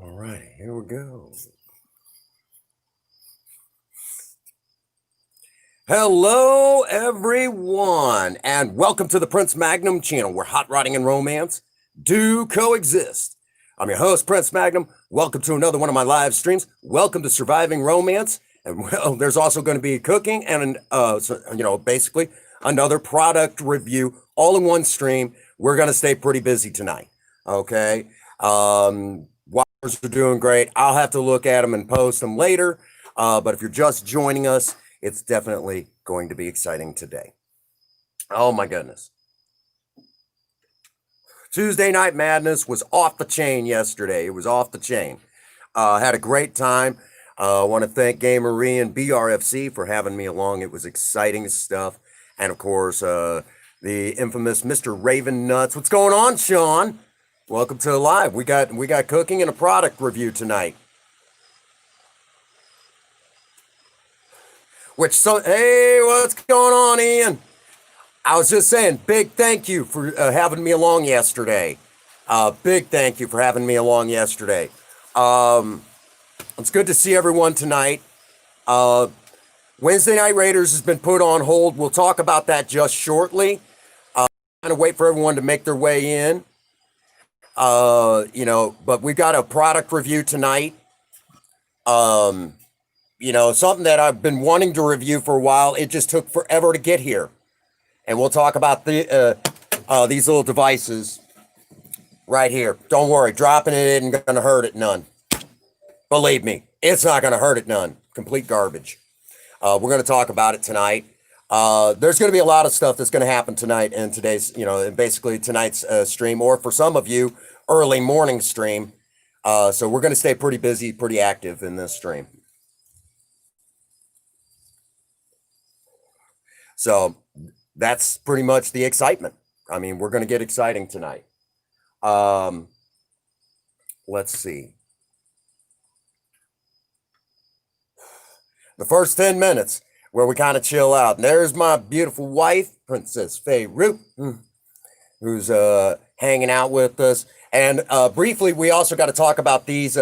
All right, here we go. Hello, everyone, and welcome to the Prince Magnum channel where hot rodding and romance do coexist. I'm your host, Prince Magnum. Welcome to another one of my live streams. Welcome to Surviving Romance. And well, there's also going to be cooking and, basically another product review all in one stream. We're going to stay pretty busy tonight. Okay. Watchers are doing great. I'll have to look at them and post them later. But if you're just joining us, it's definitely going to be exciting today. Oh my goodness. Tuesday Night Madness was off the chain yesterday. It was off the chain. Had a great time. I want to thank Gamery and BRFC for having me along. It was exciting stuff. And of course, the infamous Mr. Raven Nuts. What's going on, Sean? Welcome to the live. We got cooking and a product review tonight. Hey, what's going on, Ian? I was just saying, big thank you for having me along yesterday. Big thank you for having me along yesterday. It's good to see everyone tonight. Wednesday Night Raiders has been put on hold. We'll talk about that just shortly. Kind of wait for everyone to make their way in. But we've got a product review tonight. Something that I've been wanting to review for a while. It just took forever to get here. And we'll talk about these little devices right here. Don't worry, dropping it isn't going to hurt it none. Believe me, it's not going to hurt it none. Complete garbage. We're going to talk about it tonight. There's going to be a lot of stuff that's going to happen tonight in today's, basically tonight's stream, or for some of you, early morning stream. So we're going to stay pretty busy, pretty active in this stream. So that's pretty much the excitement. I mean, we're going to get exciting tonight. Let's see. The first 10 minutes where we kind of chill out. And there's my beautiful wife, Princess Faye Root, who's hanging out with us. And briefly, we also got to talk about these.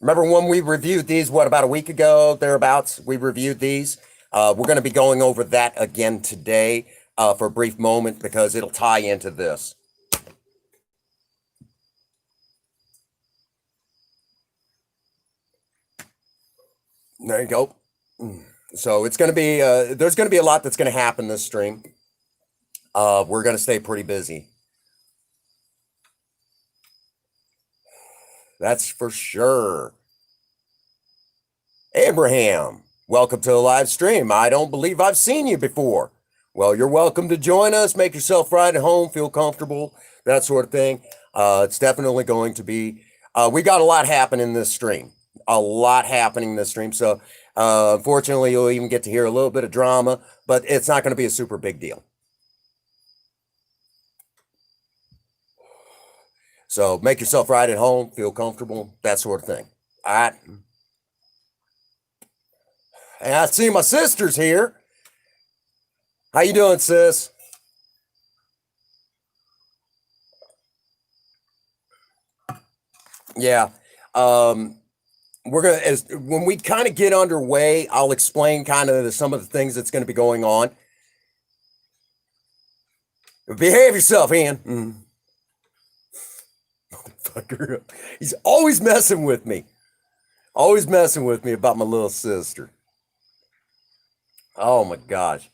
Remember when we reviewed these, about a week ago, thereabouts? We reviewed these. We're going to be going over that again today for a brief moment because it'll tie into this. There you go. So it's going to be, there's going to be a lot that's going to happen this stream. We're going to stay pretty busy. That's for sure. Abraham, welcome to the live stream. I don't believe I've seen you before. Well, you're welcome to join us. Make yourself right at home, feel comfortable, that sort of thing. It's definitely going to be, we got a lot happening in this stream. A lot happening in this stream. So unfortunately, you'll even get to hear a little bit of drama, but it's not going to be a super big deal. So make yourself right at home, feel comfortable, that sort of thing. All right. And I see my sister's here. How you doing, sis? Yeah. We're going to, when we kind of get underway, I'll explain kind of some of the things that's going to be going on. Behave yourself, Ian. Motherfucker. He's always messing with me. Always messing with me about my little sister. Oh my gosh.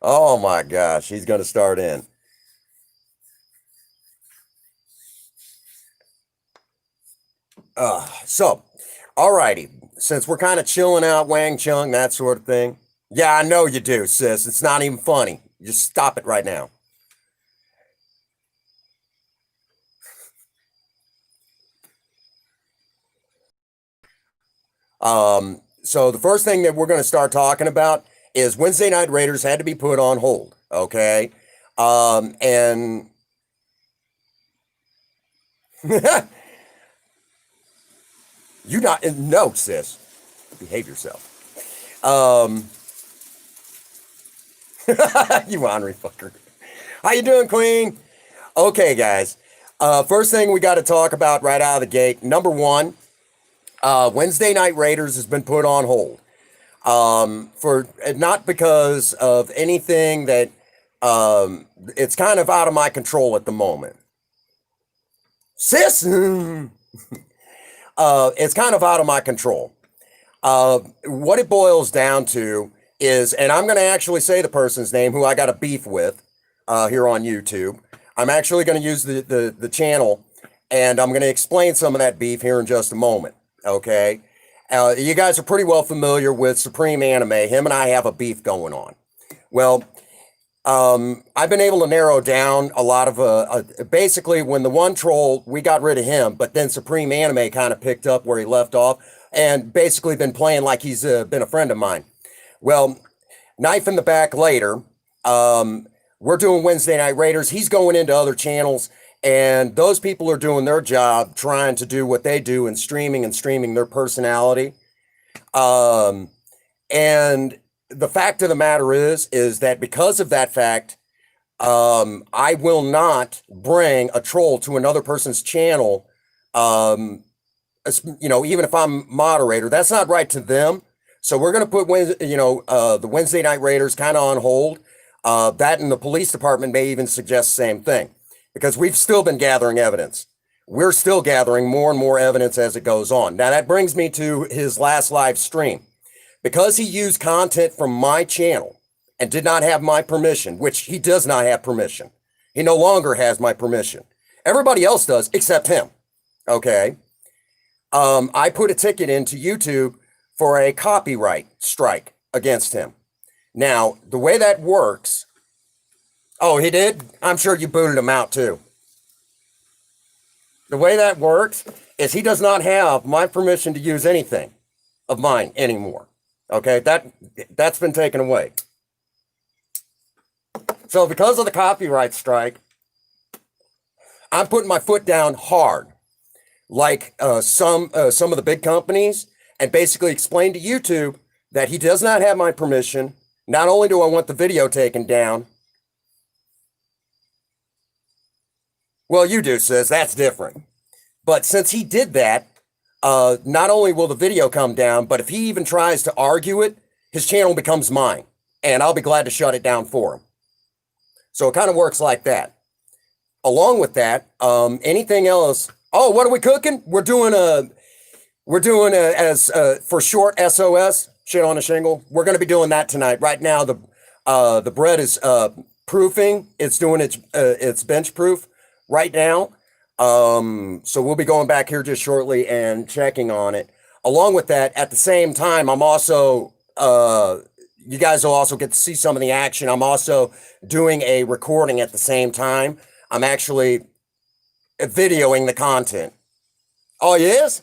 Oh my gosh. He's going to start in. So, alrighty. Since we're kind of chilling out, Wang Chung, that sort of thing. Yeah, I know you do, sis. It's not even funny. Just stop it right now. So the first thing that we're going to start talking about is Wednesday Night Raiders had to be put on hold. Okay. And you not, no, sis, behave yourself. You ornery fucker. How you doing, Queen? Okay, guys. First thing we got to talk about right out of the gate. Number one, Wednesday Night Raiders has been put on hold. For not because of anything that it's kind of out of my control at the moment. Sis, it's kind of out of my control. What it boils down to is, and I'm going to actually say the person's name who I got a beef with here on YouTube. I'm actually going to use the channel, and I'm going to explain some of that beef here in just a moment. Okay. You guys are pretty well familiar with Supreme Anime. Him and I have a beef going on. Well, I've been able to narrow down a lot of, basically when the one troll, we got rid of him, but then Supreme Anime kind of picked up where he left off and basically been playing like he's been a friend of mine. Well, knife in the back later, we're doing Wednesday Night Raiders. He's going into other channels, and those people are doing their job, trying to do what they do in streaming and streaming their personality. And the fact of the matter is that because of that fact, I will not bring a troll to another person's channel. Even if I'm moderator, that's not right to them. So we're going to put, the Wednesday Night Raiders kind of on hold. That and the police department may even suggest the same thing, because we've still been gathering evidence. We're still gathering more and more evidence as it goes on. Now that brings me to his last live stream. Because he used content from my channel and did not have my permission, which he does not have permission. He no longer has my permission. Everybody else does except him. Okay. I put a ticket into YouTube for a copyright strike against him. Now, the way that works, oh, he did? I'm sure you booted him out too. The way that works is he does not have my permission to use anything of mine anymore. Okay, that's been taken away. So because of the copyright strike, I'm putting my foot down hard, like some of the big companies, and basically explain to YouTube that he does not have my permission. Not only do I want the video taken down, well, you do, sis, that's different. But since he did that, not only will the video come down, but if he even tries to argue it, his channel becomes mine, and I'll be glad to shut it down for him. So it kind of works like that. Along with that, anything else? Oh, what are we cooking? We're doing for short SOS, shit on a shingle. We're going to be doing that tonight. Right now, the bread is proofing. It's doing its bench proof right now. So we'll be going back here just shortly and checking on it. Along with that, at the same time, I'm also, you guys will also get to see some of the action. I'm also doing a recording at the same time. I'm actually videoing the content. Oh, he is?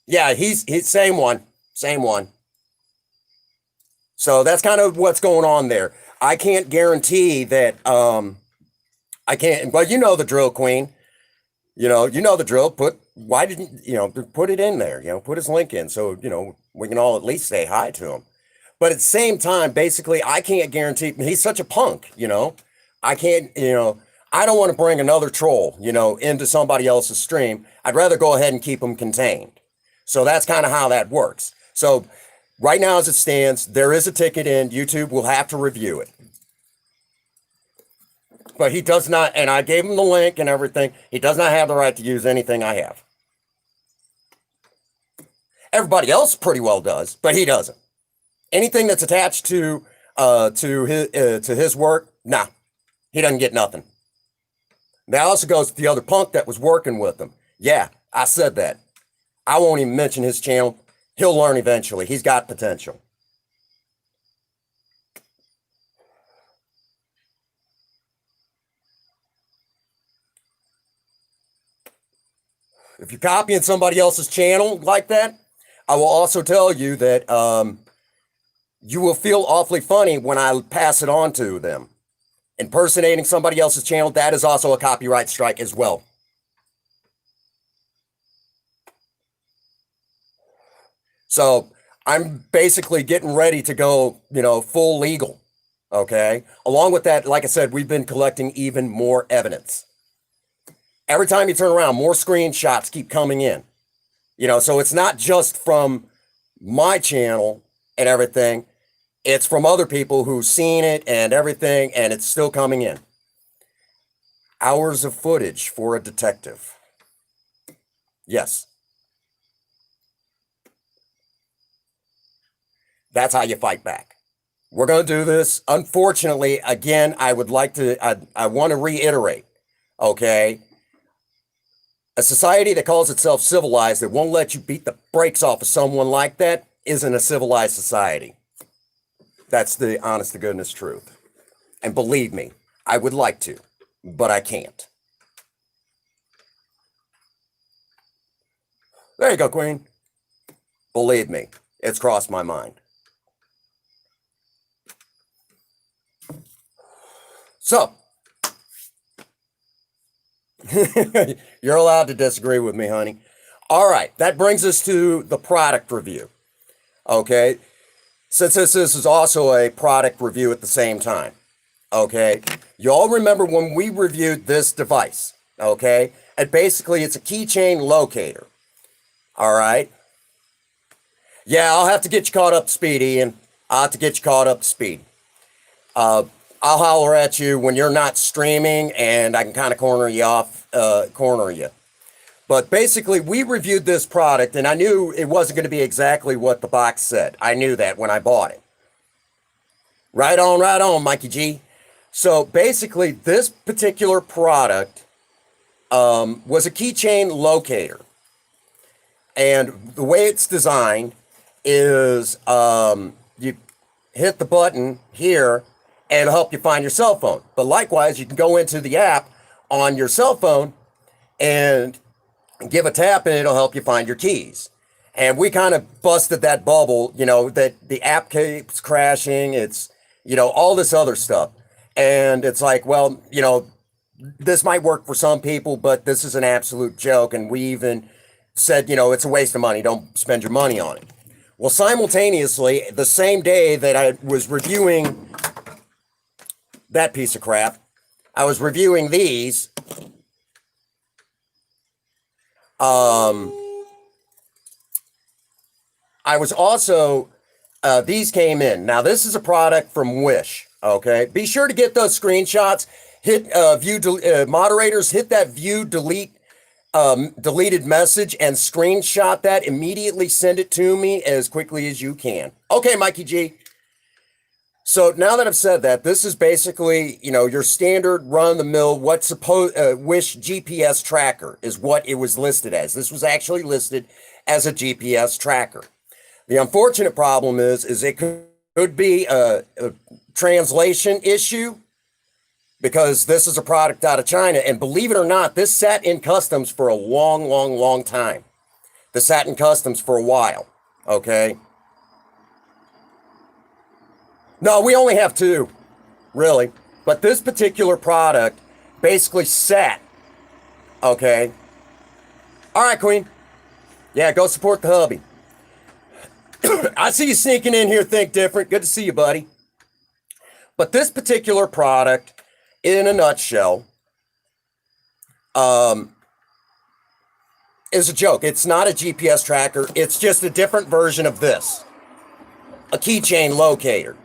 Yeah, he's same one. So that's kind of what's going on there. I can't guarantee that, I can't, well, you know the drill, Queen. You know the drill. Put it in there, put his link in so, we can all at least say hi to him. But at the same time, basically, I can't guarantee, he's such a punk, I can't, I don't want to bring another troll, into somebody else's stream. I'd rather go ahead and keep him contained. So that's kind of how that works. So right now, as it stands, there is a ticket in. YouTube will have to review it. But he does not, and I gave him the link and everything. He does not have the right to use anything I have. Everybody else pretty well does, but he doesn't. Anything that's attached to his work, nah, he doesn't get nothing. That also goes to the other punk that was working with him. Yeah, I said that. I won't even mention his channel. He'll learn eventually. He's got potential. If you're copying somebody else's channel like that, I will also tell you that you will feel awfully funny when I pass it on to them. Impersonating somebody else's channel, that is also a copyright strike as well. So I'm basically getting ready to go, full legal. Okay. Along with that, like I said, we've been collecting even more evidence. Every time you turn around, more screenshots keep coming in. So it's not just from my channel and everything. It's from other people who've seen it and everything, and it's still coming in. Hours of footage for a detective. Yes. That's how you fight back. We're going to do this. Unfortunately, again, I want to reiterate, okay? A society that calls itself civilized that won't let you beat the brakes off of someone like that isn't a civilized society. That's the honest to goodness truth. And believe me, I would like to, but I can't. There you go, Queen. Believe me, it's crossed my mind. So, you're allowed to disagree with me, honey. All right, that brings us to the product review. Okay, since this is also a product review at the same time. Okay, you all remember when we reviewed this device, okay? And basically it's a keychain locator. All right. Yeah, I'll have to get you caught up to speed, Ian. I'll have to get you caught up to speed. I'll holler at you when you're not streaming and I can kind of corner you. But basically, we reviewed this product and I knew it wasn't going to be exactly what the box said. I knew that when I bought it. Right on, Mikey G. So basically, this particular product was a keychain locator. And the way it's designed is you hit the button here and it'll help you find your cell phone. But likewise, you can go into the app on your cell phone and give a tap and it'll help you find your keys. And we kind of busted that bubble, that the app keeps crashing. It's, all this other stuff. And it's like, well, this might work for some people, but this is an absolute joke. And we even said, it's a waste of money. Don't spend your money on it. Well, simultaneously, the same day that I was reviewing that piece of crap, I was reviewing these. I was also, these came in. Now, this is a product from Wish, okay? Be sure to get those screenshots. Hit moderators, hit that view delete deleted message and screenshot that. Immediately send it to me as quickly as you can. Okay, Mikey G. So now that I've said that, this is basically, your standard run-of-the-mill Wish GPS tracker is what it was listed as. This was actually listed as a GPS tracker. The unfortunate problem is it could be a translation issue because this is a product out of China. And believe it or not, this sat in customs for a long time. This sat in customs for a while, okay? No, we only have two, really. But this particular product basically sat, okay? All right, Queen. Yeah, go support the hubby. I see you sneaking in here, Think Different. Good to see you, buddy. But this particular product, in a nutshell, is a joke. It's not a GPS tracker. It's just a different version of this. A keychain locator.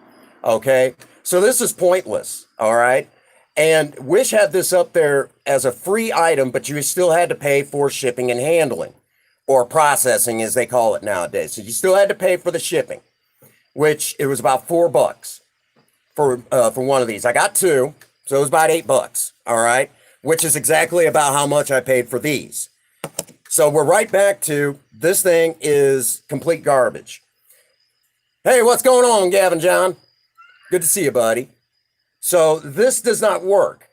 Okay? So this is pointless. All right? And Wish had this up there as a free item, but you still had to pay for shipping and handling. Or processing, as they call it nowadays. So you still had to pay for the shipping, which it was about $4 for one of these. I got two, so it was about $8. All right, which is exactly about how much I paid for these. So we're right back to this thing is complete garbage. Hey, what's going on, Gavin John? Good to see you, buddy. So this does not work.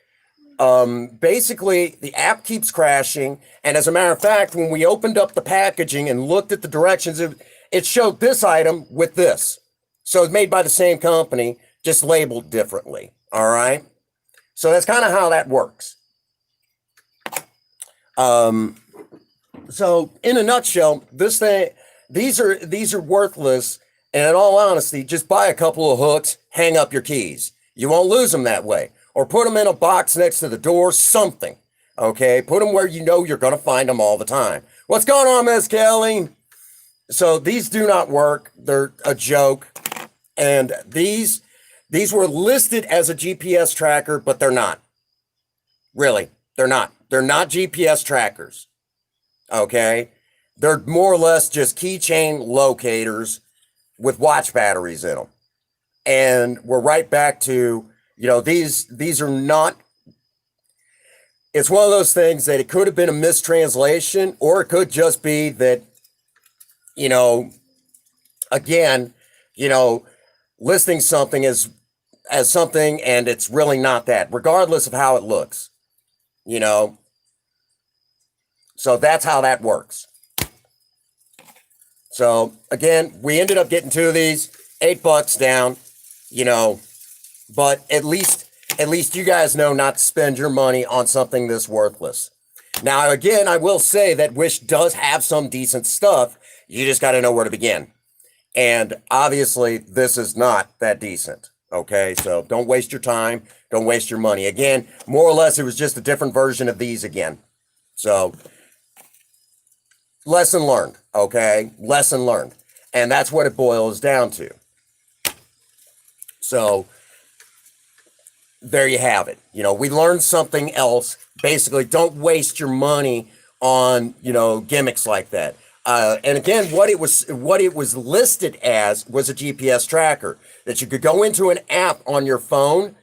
Basically, the app keeps crashing. And as a matter of fact, when we opened up the packaging and looked at the directions, it showed this item with this. So it's made by the same company, just labeled differently. All right. So that's kind of how that works. So in a nutshell, this thing, these are worthless. And in all honesty, just buy a couple of hooks, hang up your keys. You won't lose them that way. Or put them in a box next to the door, something. Okay, put them where you know you're going to find them all the time. What's going on, Miss Kelly? So these do not work. They're a joke. And these were listed as a GPS tracker, but they're not. Really, they're not. They're not GPS trackers. Okay? They're more or less just keychain locators with watch batteries in them. And we're right back to, these are not, it's one of those things that it could have been a mistranslation, or it could just be that, again, listing something as something and it's really not that, regardless of how it looks, So that's how that works. So again, we ended up getting 2 of these, $8 down, but at least you guys know not to spend your money on something this worthless. Now, again, I will say that Wish does have some decent stuff. You just got to know where to begin. And obviously, this is not that decent. Okay, so don't waste your time. Don't waste your money. Again, more or less, it was just a different version of these again. So, lesson learned. Okay, lesson learned. And that's what it boils down to. So, there you have it. We learned something else. Basically, don't waste your money on, gimmicks like that. And again, what it was listed as was a GPS tracker that you could go into an app on your phone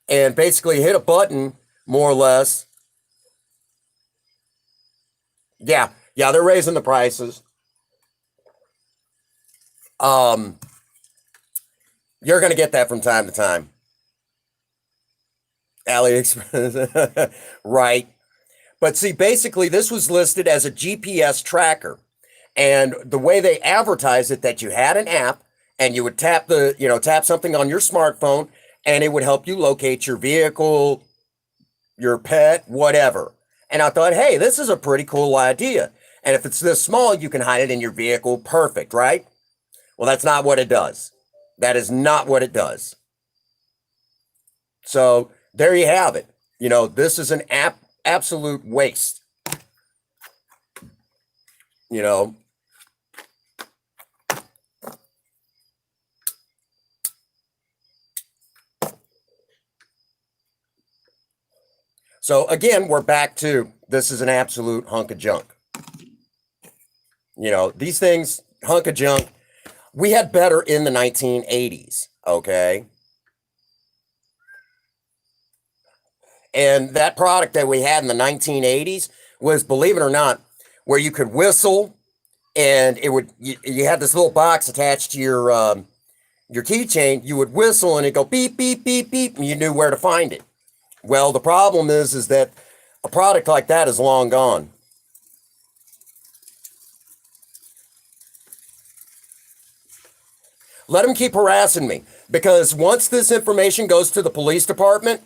and basically hit a button, more or less. Yeah, they're raising the prices. You're going to get that from time to time. AliExpress, right? But see, basically, this was listed as a GPS tracker. And the way they advertised it, that you had an app and you would tap something on your smartphone and it would help you locate your vehicle, your pet, whatever. And I thought, hey, this is a pretty cool idea. And if it's this small, you can hide it in your vehicle. Perfect, right? Well, that's not what it does. That is not what it does. So there you have it. This is an absolute waste. So again, we're back to, this is an absolute hunk of junk. These things, hunk of junk. We had better in the 1980s, okay? And that product that we had in the 1980s was, believe it or not, where you could whistle and it would, you had this little box attached to your keychain. You would whistle and it'd go beep, beep, beep, beep, and you knew where to find it. Well, the problem is that a product like that is long gone. Let them keep harassing me, because once this information goes to the police department,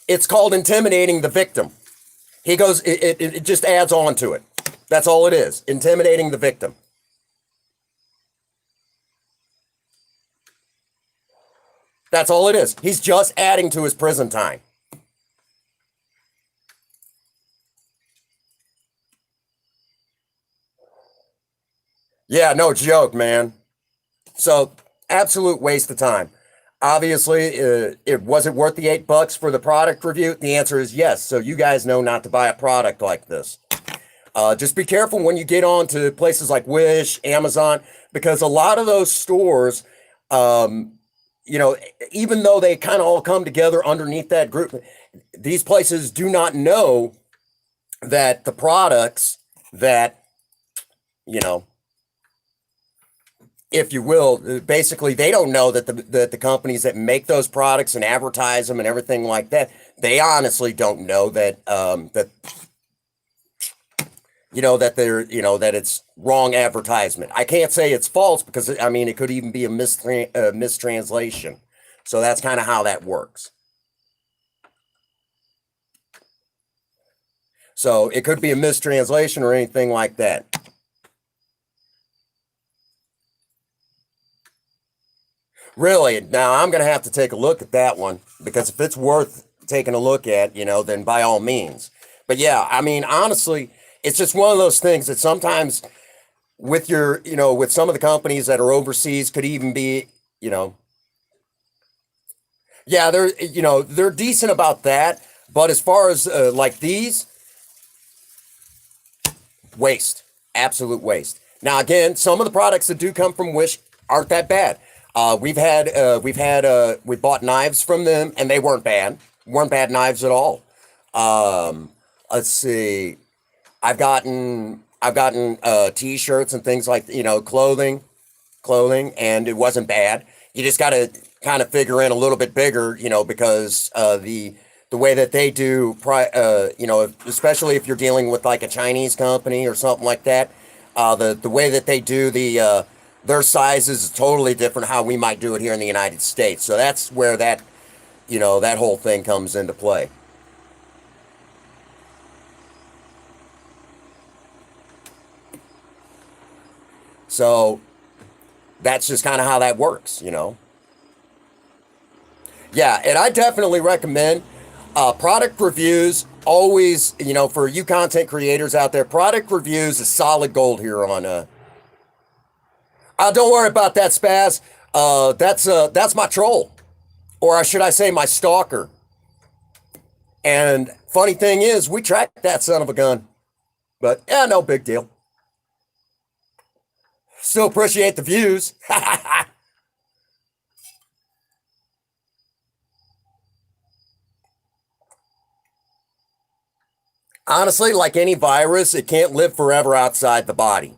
it's called intimidating the victim. He goes, it just adds on to it. That's all it is, intimidating the victim. That's all it is. He's just adding to his prison time. Yeah, no joke, man. So, absolute waste of time. Obviously, it wasn't worth the $8 for the product review. The answer is yes. So you guys know not to buy a product like this. Just be careful when you get on to places like Wish, Amazon, because a lot of those stores, even though they kind of all come together underneath that group, these places do not know that the products that, if you will, basically they don't know that the companies that make those products and advertise them and everything like that, they honestly don't know that that that it's wrong advertisement. I can't say it's false, because it could even be a mistranslation. So that's kind of how that works. So it could be a mistranslation or anything like that. Really? Now I'm going to have to take a look at that one because if it's worth taking a look at, then by all means. But yeah, I mean, honestly, it's just one of those things that sometimes with with some of the companies that are overseas could even be, you know, yeah, they're decent about that. But as far as like these, waste, absolute waste. Now, again, some of the products that do come from Wish aren't that bad. We bought knives from them, and they weren't bad knives at all. Um, let's see, I've gotten t-shirts and things like clothing, and it wasn't bad. You just got to kind of figure in a little bit bigger, because the way that they do, especially if you're dealing with like a Chinese company or something like that, the way that they do their sizes is totally different how we might do it here in the United States. So that's where that whole thing comes into play. So that's just kind of how that works. Yeah, and I definitely recommend product reviews. Always, for you content creators out there, product reviews is solid gold here on. Don't worry about that, Spaz. That's my troll, or should I say, my stalker. And funny thing is, we tracked that son of a gun. But yeah, no big deal. Still appreciate the views. Honestly, like any virus, it can't live forever outside the body.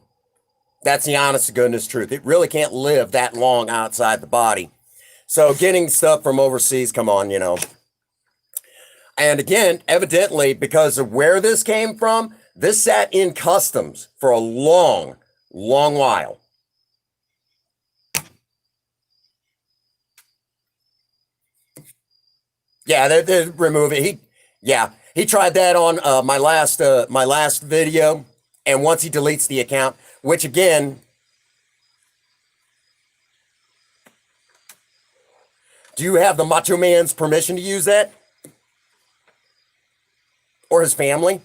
That's the honest to goodness truth. It really can't live that long outside the body. So getting stuff from overseas, come on. And again, evidently, because of where this came from, this sat in customs for a long, long while. Yeah, they remove it. He tried that on my last video, and once he deletes the account, which again, do you have the Macho Man's permission to use that, or his family?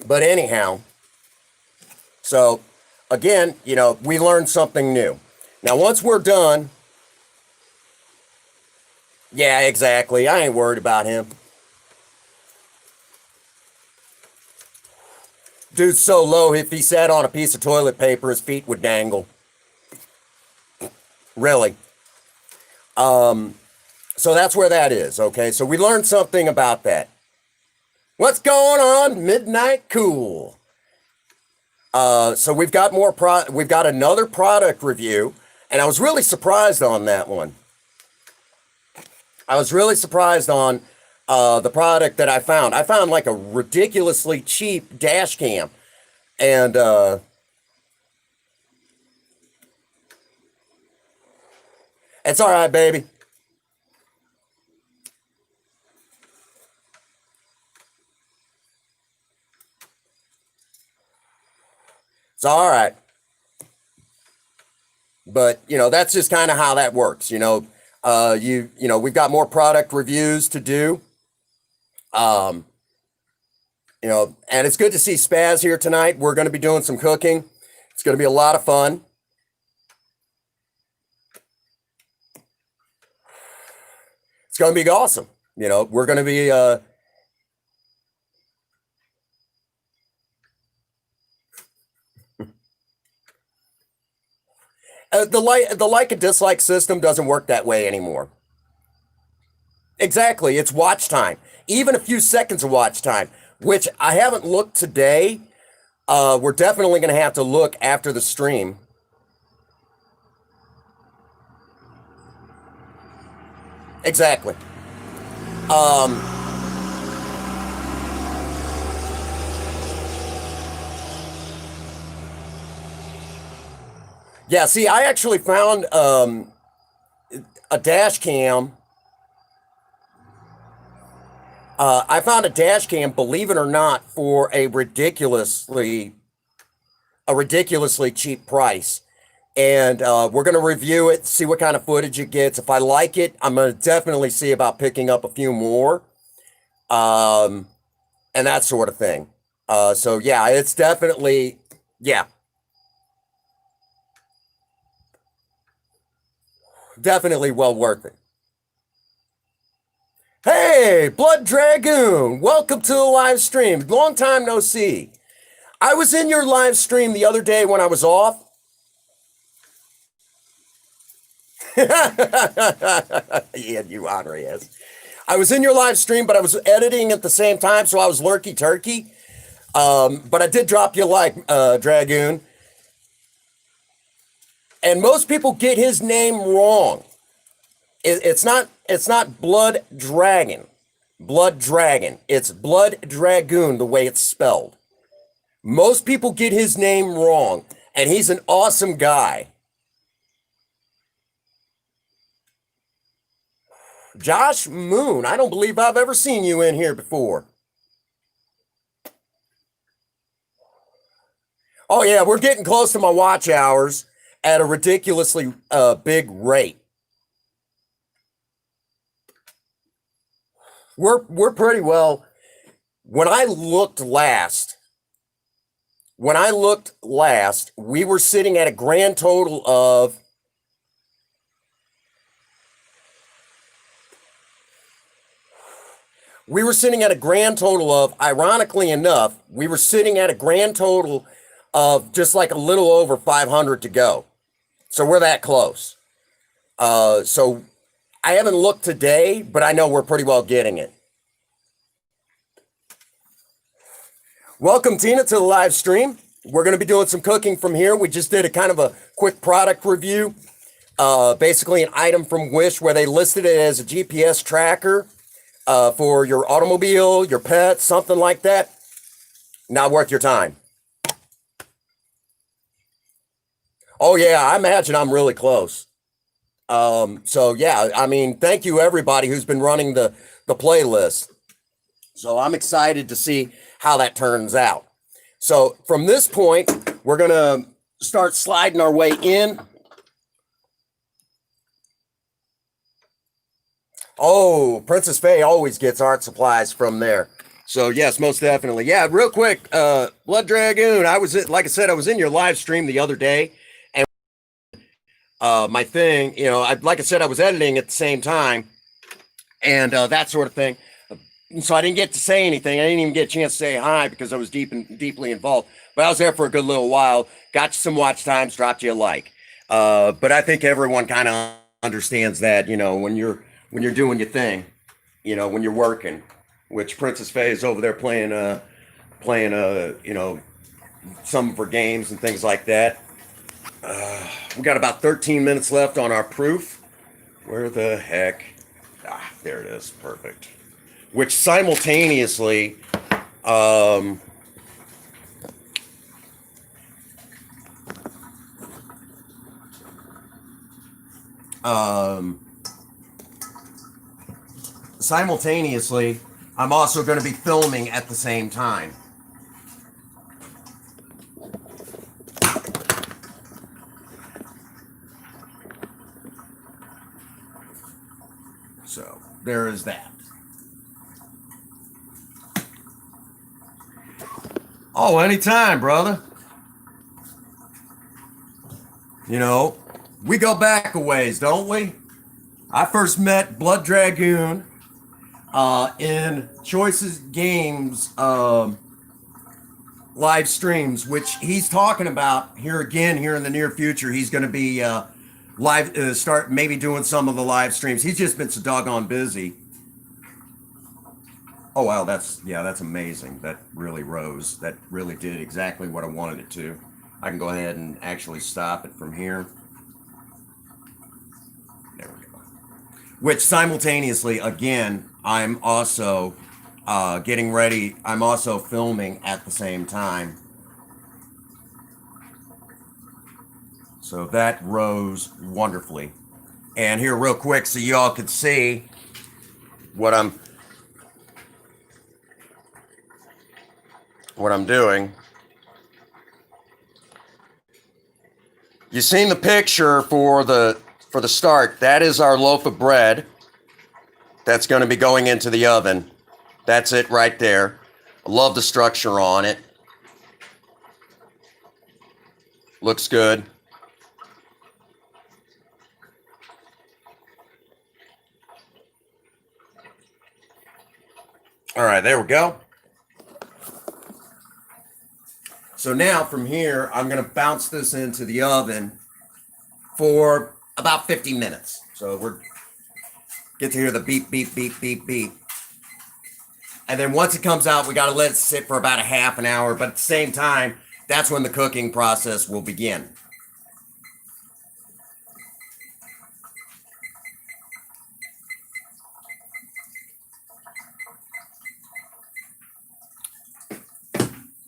But anyhow, so again, we learned something new. Now, once we're done, yeah, exactly. I ain't worried about him. Dude's so low, if he sat on a piece of toilet paper, his feet would dangle. Really. So that's where that is, okay? So we learned something about that. What's going on, Midnight Cool? So we've got another product review, and I was really surprised on that one. I was really surprised on the product that I found. I found like a ridiculously cheap dash cam, and it's all right, baby. It's all right. But that's just kind of how that works. We've got more product reviews to do. Um, and it's good to see Spaz here tonight. We're going to be doing some cooking. It's going to be a lot of fun. It's going to be awesome. We're going to be the like and dislike system doesn't work that way anymore. Exactly, it's watch time. Even a few seconds of watch time, which I haven't looked today. We're definitely going to have to look after the stream. Exactly. Um, yeah, see, I actually found a dash cam I found a dash cam, believe it or not, for a ridiculously cheap price. And we're going to review it, see what kind of footage it gets. If I like it, I'm going to definitely see about picking up a few more, and that sort of thing. So yeah, it's definitely, yeah, definitely well worth it. Hey, Blood Dragoon, welcome to the live stream. Long time no see. I was in your live stream the other day when I was off. Yeah, you Andreas. I was in your live stream, but I was editing at the same time, so I was lurky turkey. But I did drop you a like, Dragoon. And most people get his name wrong. It's not Blood Dragon. Blood Dragon. It's Blood Dragoon the way it's spelled. Most people get his name wrong, and he's an awesome guy. Josh Moon, I don't believe I've ever seen you in here before. Oh yeah, we're getting close to my watch hours at a ridiculously big rate. We're pretty well. When I looked last, we were sitting at a grand total of ironically enough, we were sitting at a grand total of just like a little over 500 to go. So we're that close. So I haven't looked today, but I know we're pretty well getting it. Welcome, Tina, to the live stream. We're going to be doing some cooking from here. We just did a kind of a quick product review. Basically an item from Wish where they listed it as a GPS tracker for your automobile, your pet, something like that. Not worth your time. Oh yeah, I imagine I'm really close. So yeah, I mean, thank you everybody who's been running the playlist. So I'm excited to see how that turns out. So from this point, we're gonna start sliding our way in. Oh, Princess Faye always gets art supplies from there. So yes, most definitely. Yeah, real quick, Blood Dragoon. Like I said, I was in your live stream the other day, and my thing, like I said, I was editing at the same time, and that sort of thing. So I didn't get to say anything. I didn't even get a chance to say hi because I was deeply involved. But I was there for a good little while. Got you some watch times. Dropped you a like. But I think everyone kind of understands that, when you're doing your thing, when you're working. Which Princess Faye is over there playing some of her games and things like that. We got about 13 minutes left on our proof. Where the heck? There it is. Perfect. Which simultaneously, I'm also going to be filming at the same time. So there is that. Oh, anytime, brother. We go back a ways, don't we? I first met Blood Dragoon in Choices Games live streams, which he's talking about here in the near future. He's going to be start maybe doing some of the live streams. He's just been so doggone busy. Oh, wow, that's amazing. That really rose. That really did exactly what I wanted it to. I can go ahead and actually stop it from here. There we go. Which simultaneously, again, I'm also getting ready. I'm also filming at the same time. So that rose wonderfully. And here real quick so y'all could see what I'm what I'm doing. You seen the picture for the start. That is our loaf of bread that's going to be going into the oven. That's it right there. I love the structure on it. Looks good. All right, there we go. So now from here, I'm going to bounce this into the oven for about 50 minutes. So we're get to hear the beep, beep, beep, beep, beep. And then once it comes out, we got to let it sit for about a half an hour. But at the same time, that's when the cooking process will begin.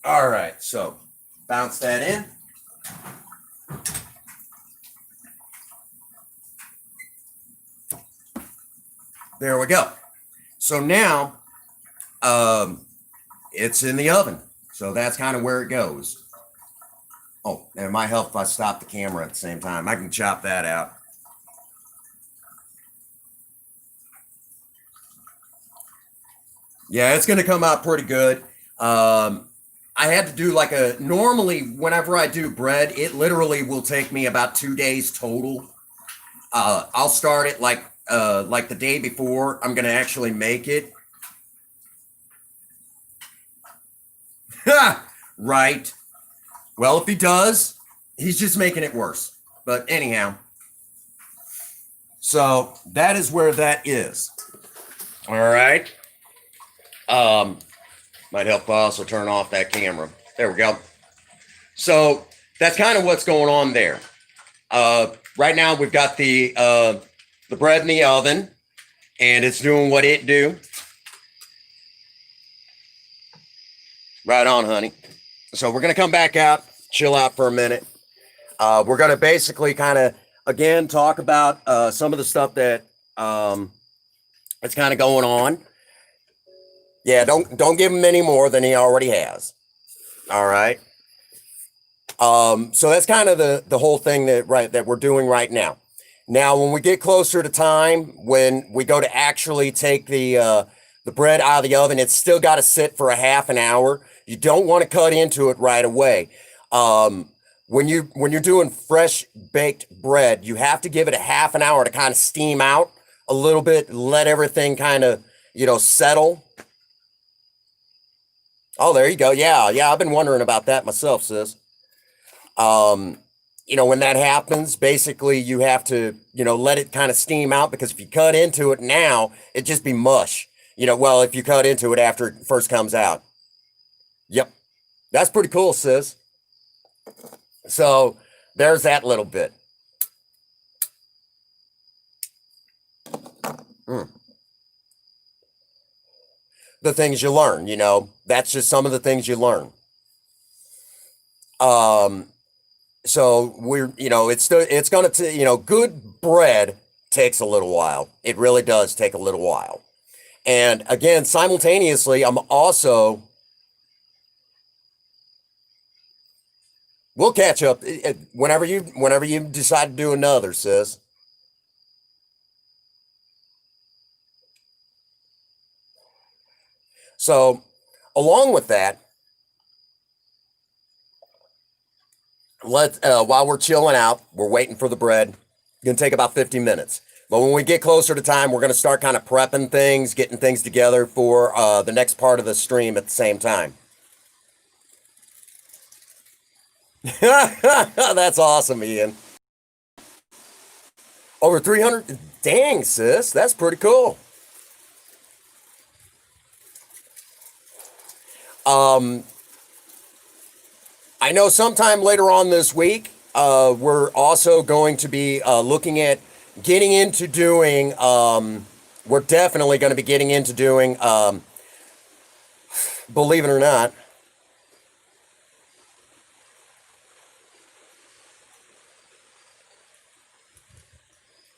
All right, so bounce that in. There we go. So now it's in the oven. So that's kind of where it goes. Oh, and it might help if I stop the camera at the same time. I can chop that out. Yeah, it's going to come out pretty good. I had to do like normally whenever I do bread, it literally will take me about 2 days total. I'll start it like the day before I'm going to actually make it. Right. Well, if he does, he's just making it worse. But anyhow, so that is where that is. All right. Might help also turn off that camera. There we go. So that's kind of what's going on there. Right now we've got the bread in the oven, and it's doing what it do. Right on, honey. So we're gonna come back out, chill out for a minute. We're gonna basically kind of again talk about some of the stuff that it's kind of going on. Yeah, don't give him any more than he already has. All right. So that's kind of the whole thing that we're doing right now. Now, when we get closer to time, when we go to actually take the bread out of the oven, it's still got to sit for a half an hour. You don't want to cut into it right away. When you're doing fresh baked bread, you have to give it a half an hour to kind of steam out a little bit, let everything kind of settle. Oh, there you go. Yeah, I've been wondering about that myself, sis. When that happens, basically you have to, let it kind of steam out, because if you cut into it now, it'd just be mush. Well, if you cut into it after it first comes out. Yep. That's pretty cool, sis. So there's that little bit. The things you learn, that's just some of the things you learn. So it's going to, good bread takes a little while. It really does take a little while. And again, simultaneously, we'll catch up whenever you decide to do another, sis. So, along with that, while we're chilling out, we're waiting for the bread. It's gonna take about 50 minutes. But when we get closer to time, we're gonna start kind of prepping things, getting things together for the next part of the stream at the same time. That's awesome, Ian. Over 300? Dang, sis, that's pretty cool. I know sometime later on this week, we're also going to be looking at getting into doing, we're definitely going to be getting into doing, believe it or not,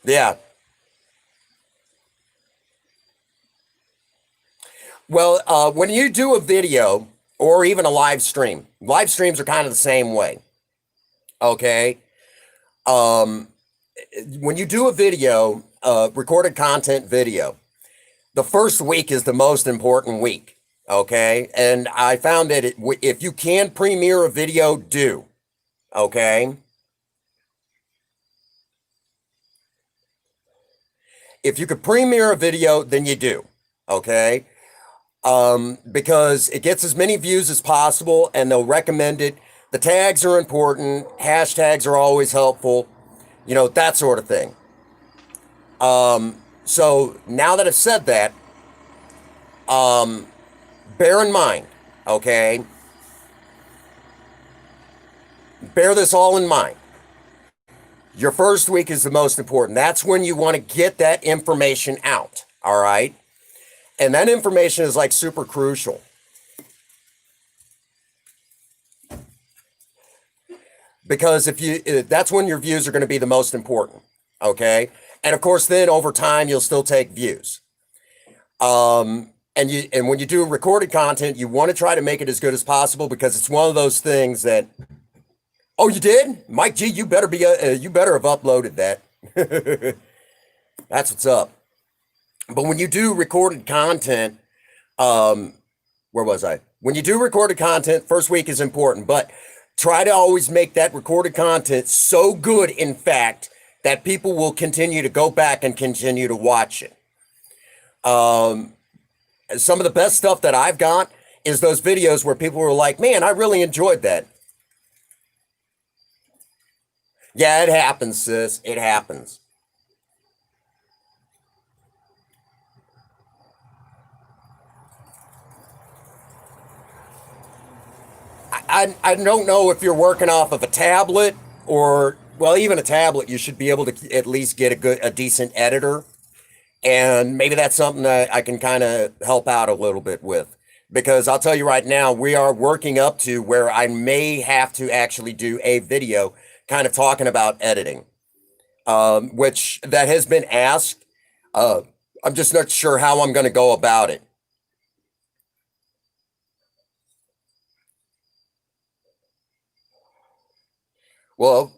yeah. Well, when you do a video or even a live stream. Live streams are kind of the same way. Okay. Um, when you do a video, recorded content video, the first week is the most important week. Okay. And I found that if you can premiere a video, do. Okay. If you could premiere a video, then you do. Okay. Because it gets as many views as possible and they'll recommend it. The tags are important. Hashtags are always helpful. You know, that sort of thing. So now that I've said that, bear in mind, okay? Bear this all in mind. Your first week is the most important. That's when you want to get that information out, all right? And that information is like super crucial. Because that's when your views are going to be the most important, okay? And of course, then over time, you'll still take views. And when you do recorded content, you want to try to make it as good as possible because it's one of those things that, oh, you did? Mike G, you better you better have uploaded that. That's what's up. But when you do recorded content, where was I? When you do recorded content, first week is important, but try to always make that recorded content so good, in fact, that people will continue to go back and continue to watch it. Some of the best stuff that I've got is those videos where people were like, man, I really enjoyed that. Yeah, it happens, sis. It happens. I don't know if you're working off of a tablet or, well, even a tablet, you should be able to at least get a decent editor. And maybe that's something that I can kind of help out a little bit with. Because I'll tell you right now, we are working up to where I may have to actually do a video kind of talking about editing, which that has been asked. I'm just not sure how I'm going to go about it. Well,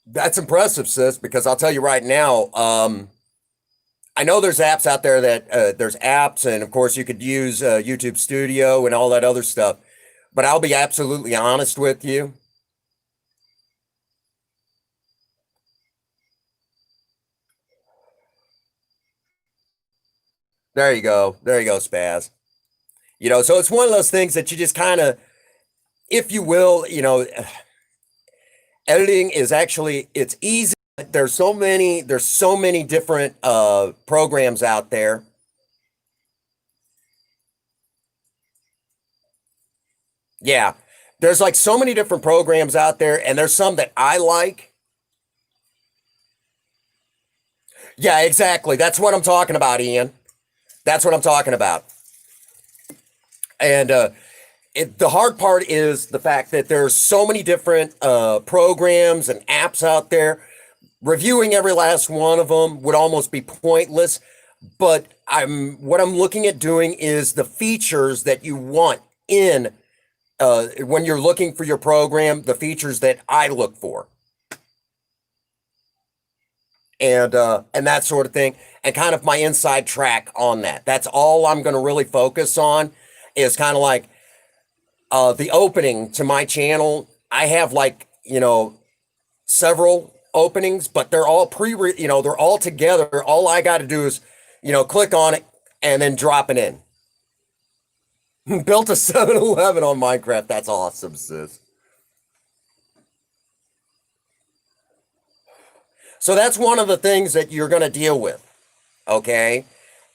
that's impressive, sis, because I'll tell you right now, I know there's apps out there that there's apps, and of course you could use YouTube Studio and all that other stuff. But I'll be absolutely honest with you. There you go. There you go, Spaz. You know, so it's one of those things that you just kind of, if you will, you know, editing is actually, it's easy. There's so many different programs out there. Yeah. There's like so many different programs out there, and there's some that I like. Yeah, exactly. That's what I'm talking about, Ian. That's what I'm talking about. And the hard part is the fact that there's so many different programs and apps out there. Reviewing every last one of them would almost be pointless. But what I'm looking at doing is the features that you want in when you're looking for your program, the features that I look for. And that sort of thing, and kind of my inside track on that. That's all I'm going to really focus on is kind of like the opening to my channel. I have like, you know, several openings, but they're all they're all together. All I got to do is, you know, click on it and then drop it in. Built a 7-Eleven on Minecraft. That's awesome, sis. So that's one of the things that you're going to deal with, okay?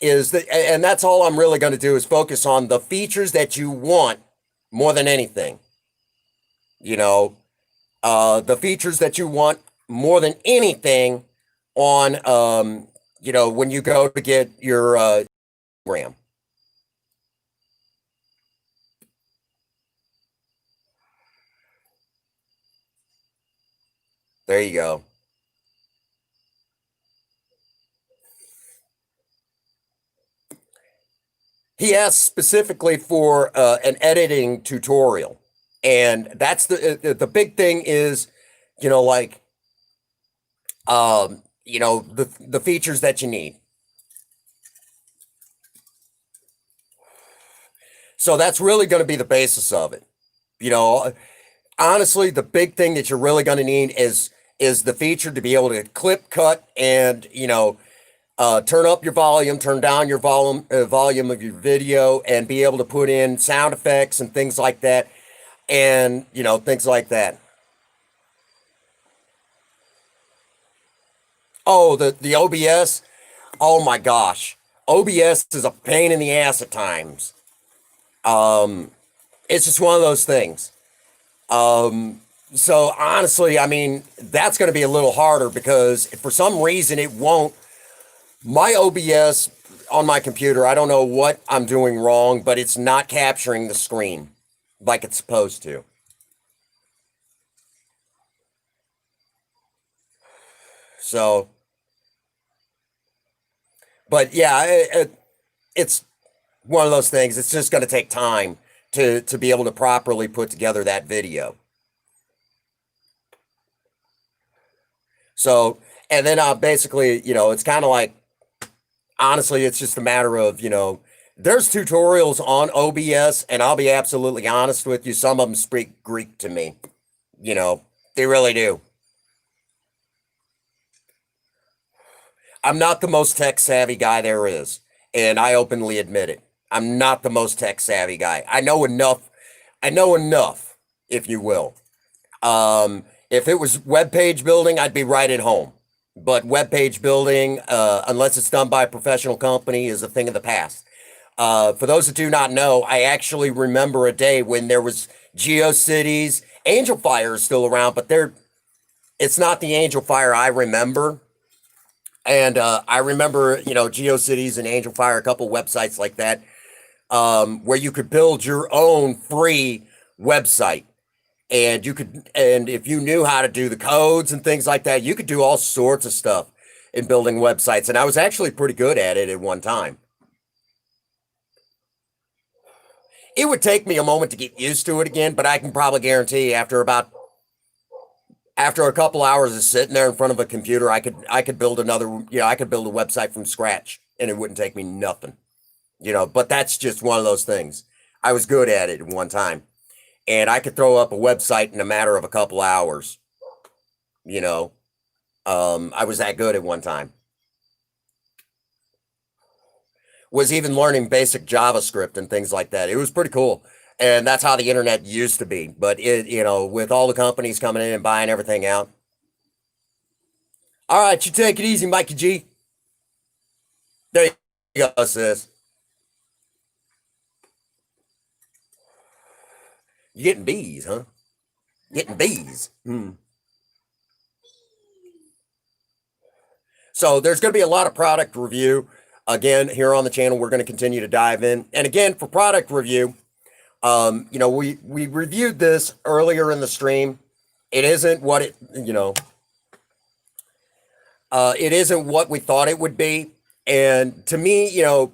Is that, and that's all I'm really going to do is focus on the features that you want more than anything. You know, the features that you want more than anything on, you know, when you go to get your program. There you go. he asked specifically for an editing tutorial, and that's the big thing is, you know, like, you know, the features that you need. So that's really going to be the basis of it. You know, honestly, the big thing that you're really going to need is the feature to be able to clip, cut, and, you know, turn up your volume, turn down your volume of your video, and be able to put in sound effects and things like that, and, you know, things like that. Oh, the OBS. Oh my gosh, OBS is a pain in the ass at times. Um, it's just one of those things. So honestly, I mean, that's going to be a little harder because for some reason it won't. My OBS on my computer, I don't know what I'm doing wrong, but it's not capturing the screen like it's supposed to. So, but yeah, it's one of those things. It's just going to take time to be able to properly put together that video. So, and then basically, you know, it's kind of like, honestly, it's just a matter of, you know, there's tutorials on OBS, and I'll be absolutely honest with you, some of them speak Greek to me. You know, they really do. I'm not the most tech savvy guy there is, and I openly admit it. I'm not the most tech savvy guy. I know enough, if you will. If it was web page building, I'd be right at home. But web page building, unless it's done by a professional company, is a thing of the past. For those that do not know, I actually remember a day when there was GeoCities. Angelfire is still around, but it's not the Angelfire I remember. And I remember, you know, GeoCities and Angelfire, a couple websites like that, where you could build your own free website. And if you knew how to do the codes and things like that, you could do all sorts of stuff in building websites. And I was actually pretty good at it at one time. It would take me a moment to get used to it again, but I can probably guarantee after a couple hours of sitting there in front of a computer, I could build another, you know, I could build a website from scratch and it wouldn't take me nothing, you know, but that's just one of those things. I was good at it at one time, and I could throw up a website in a matter of a couple hours, you know. I was that good at one time. Was even learning basic JavaScript and things like that. It was pretty cool. And that's how the internet used to be. But it, you know, with all the companies coming in and buying everything out. All right, you take it easy, Mikey G. There you go, sis. You getting bees, huh? Getting bees. Hmm. So there's going to be a lot of product review. Again, here on the channel, we're going to continue to dive in. And again, for product review, you know, we reviewed this earlier in the stream. It isn't what it, you know, it isn't what we thought it would be. And to me, you know,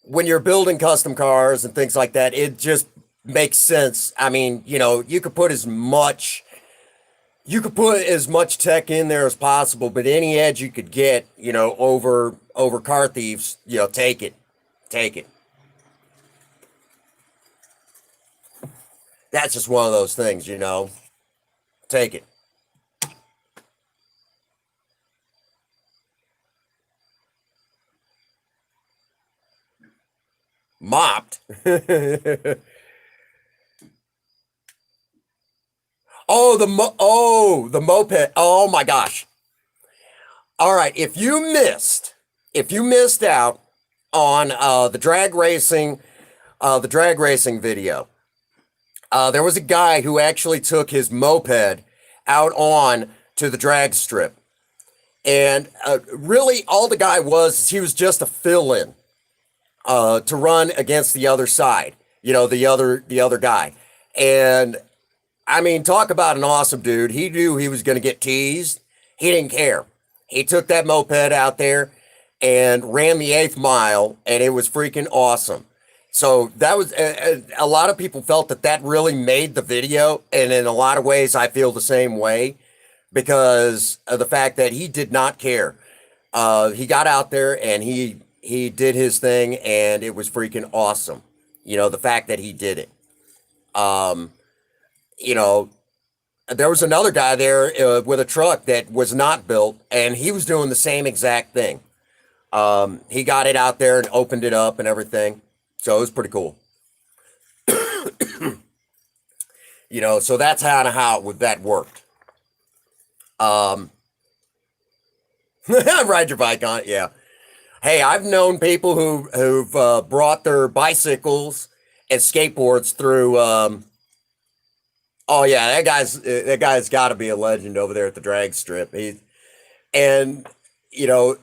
when you're building custom cars and things like that, it just makes sense. I mean, you know, you could put as much tech in there as possible, but any edge you could get, you know, over car thieves, you know, take it. Take it. That's just one of those things, you know. Take it. Mopped. The moped. Oh my gosh. All right, if you missed out on the drag racing video, there was a guy who actually took his moped out on to the drag strip. And really all the guy was he was just a fill-in to run against the other side, you know, the other guy. And I mean, talk about an awesome dude. He knew he was going to get teased. He didn't care. He took that moped out there and ran the 8th mile, and it was freaking awesome. So that was a lot of people felt that that really made the video, and in a lot of ways, I feel the same way because of the fact that he did not care. He got out there and he did his thing, and it was freaking awesome. You know, the fact that he did it. Um, you know, there was another guy there with a truck that was not built, and he was doing the same exact thing. He got it out there and opened it up and everything, so it was pretty cool. You know, so that's how that worked. Um, Ride your bike on it, yeah. Hey, I've known people who've brought their bicycles and skateboards through. Oh yeah, that guy's got to be a legend over there at the drag strip. And you know,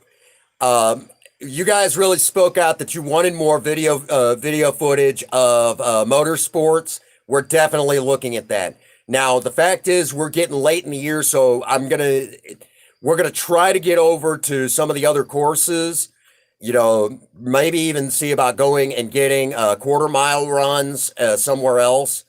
you guys really spoke out that you wanted more video footage of motorsports. We're definitely looking at that. Now, the fact is, we're getting late in the year, so we're gonna try to get over to some of the other courses. You know, maybe even see about going and getting quarter-mile runs somewhere else.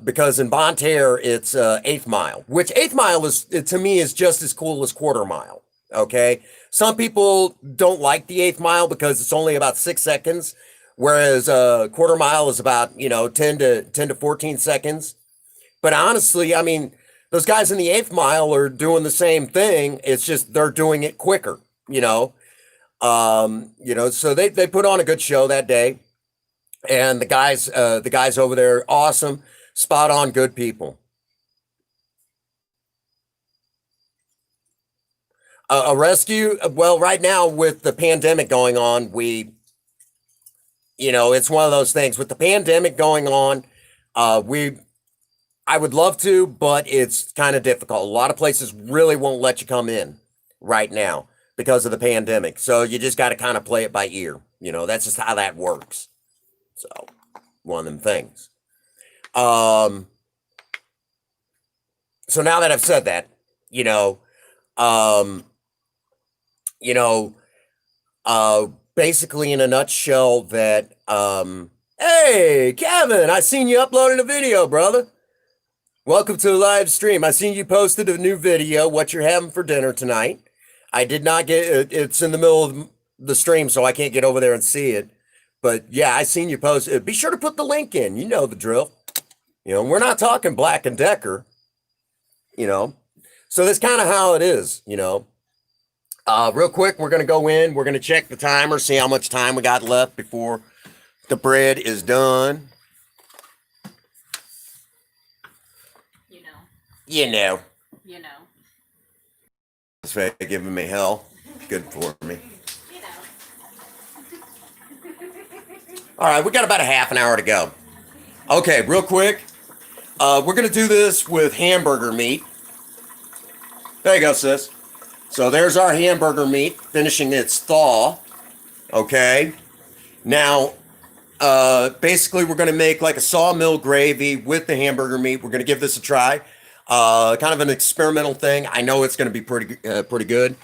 Because in Bonne Terre, it's 8th mile, which 8th mile is, to me, is just as cool as quarter mile. Okay. Some people don't like the 8th mile because it's only about 6 seconds, whereas quarter mile is about, 10 to 14 seconds. But honestly, I mean, those guys in the 8th mile are doing the same thing. It's just they're doing it quicker, so they put on a good show that day. And the guys over there, awesome, spot on, good people. A rescue, well, right now with the pandemic going on, it's one of those things with the pandemic going on. I would love to, but it's kind of difficult. A lot of places really won't let you come in right now because of the pandemic. So you just got to kind of play it by ear. That's just how that works. So, one of them things. Um, so now that I've said that, um, you know, basically in a nutshell, that hey, Kevin, I seen you uploading a video, brother. Welcome to the live stream. I seen you posted a new video. What you're having for dinner tonight? I did not get it. It's in the middle of the stream, so I can't get over there and see it. But yeah, I seen you post. Be sure to put the link in. You know the drill. We're not talking Black and Decker. So that's kind of how it is. Real quick, we're gonna go in. We're gonna check the timer, see how much time we got left before the bread is done. You know. It's giving me hell. Good for me. All right, we got about a half an hour to go. Okay, real quick. We're going to do this with hamburger meat. There you go, sis. So there's our hamburger meat finishing its thaw. Okay. Now, basically, we're going to make like a sawmill gravy with the hamburger meat. We're going to give this a try. Kind of an experimental thing. I know it's going to be pretty good.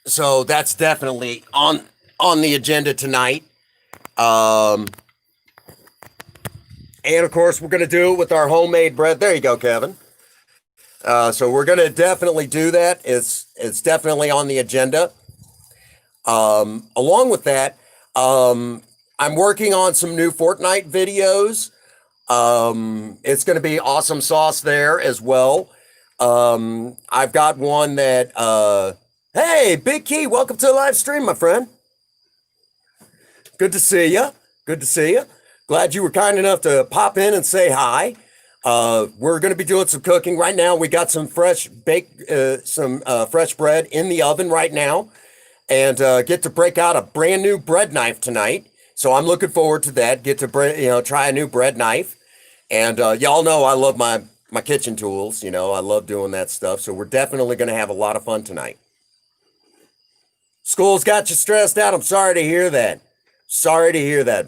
So that's definitely on the agenda tonight. And of course, we're going to do it with our homemade bread. There you go, Kevin. So we're going to definitely do that. It's definitely on the agenda. Along with that, I'm working on some new Fortnite videos. It's going to be awesome sauce there as well. I've got one that, hey, Big Key, welcome to the live stream, my friend. Good to see you. Good to see you. Glad you were kind enough to pop in and say hi. We're going to be doing some cooking right now. We got some fresh fresh bread in the oven right now, and get to break out a brand new bread knife tonight. So I'm looking forward to that. Get to try a new bread knife, and y'all know I love my kitchen tools. I love doing that stuff. So we're definitely going to have a lot of fun tonight. School's got you stressed out. I'm sorry to hear that. Sorry to hear that.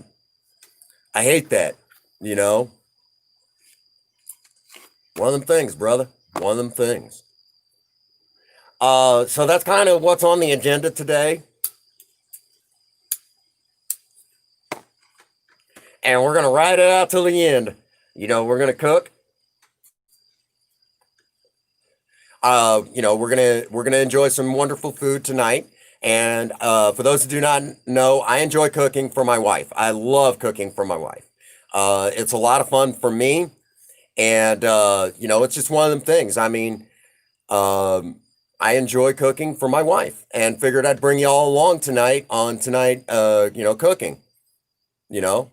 I hate that. One of them things, brother. One of them things. So that's kind of what's on the agenda today. And we're gonna ride it out till the end. We're gonna cook. We're gonna enjoy some wonderful food tonight. And for those who do not know, I enjoy cooking for my wife. I love cooking for my wife. It's a lot of fun for me, and it's just one of them things. I mean, I enjoy cooking for my wife, and figured I'd bring you all along tonight on tonight. Cooking. You know,